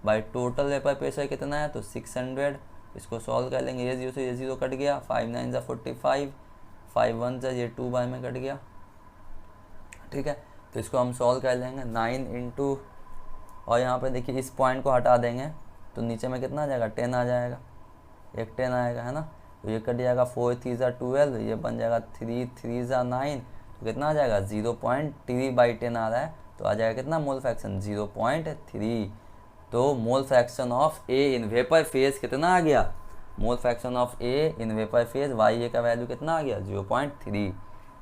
बाई टोटल वेपर प्रेशर कितना है तो 600। इसको सॉल्व कर लेंगे, ये 0 से ये 0 कट गया, 5 9 जा 45, 5 1 जा ये 2 बाय में कट गया, ठीक है। तो इसको हम सॉल्व कर लेंगे 9 इंटू, और यहाँ पे देखिए इस पॉइंट को हटा देंगे तो नीचे में कितना आ जाएगा 10 आ जाएगा, एक 10 आएगा है ना। तो ये कट जाएगा 4 3 जा 12, ये बन जाएगा 3 3 जा 9, तो कितना आ जाएगा 0.3/10 आ रहा है, तो आ जाएगा कितना मोल फ्रैक्शन 0.3। तो mole fraction of A in vapour phase कितना आ गया, mole fraction of A in vapour phase Y A का वैल्यू कितना आ गया 0.3,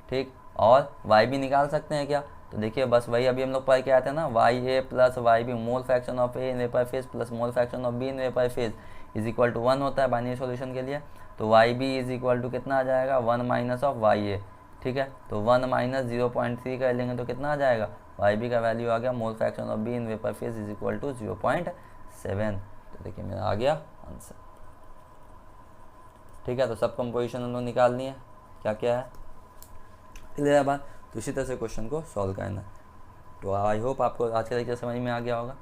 ठीक। और वाई भी निकाल सकते हैं क्या, तो देखिए बस वही अभी हम लोग पढ़ के आए थे ना, Y A plus Y B, mole fraction of A in vapour phase plus mole fraction of B in vapour phase is equal to 1 होता है बाइनरी सॉल्यूशन के लिए। तो Y B is equal to कितना आ जाएगा 1 माइनस ऑफ वाई ए, ठीक है। तो 1 माइनस 0.3 कर लेंगे तो कितना आ जाएगा, वाई बी का वैल्यू आ गया mole fraction of B in vapour phase is equal to 0.7। तो देखिए मेरा आ गया आंसर, ठीक है। तो सब कंपोजिशन हम लोग निकालनी है, क्या क्या है क्लियर है बात। तो इसी तरह से क्वेश्चन को सॉल्व करना है। तो आई होप आपको आज का लेक्चर समझ में आ गया होगा।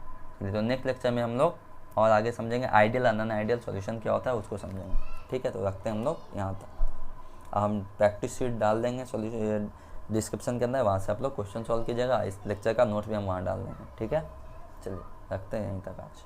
तो नेक्स्ट लेक्चर में हम लोग और आगे समझेंगे आइडियल और नॉन आइडियल सॉल्यूशन क्या होता है उसको समझेंगे, ठीक है। तो रखते हैं हम लोग यहाँ तक। हम प्रैक्टिस शीट डाल देंगे सॉल्यूशन डिस्क्रिप्शन के अंदर, वहाँ से आप लोग क्वेश्चन सॉल्व कीजिएगा। इस लेक्चर का नोट भी हम वहाँ डाल देंगे, ठीक है। चलिए रखते हैं यहीं तक आज।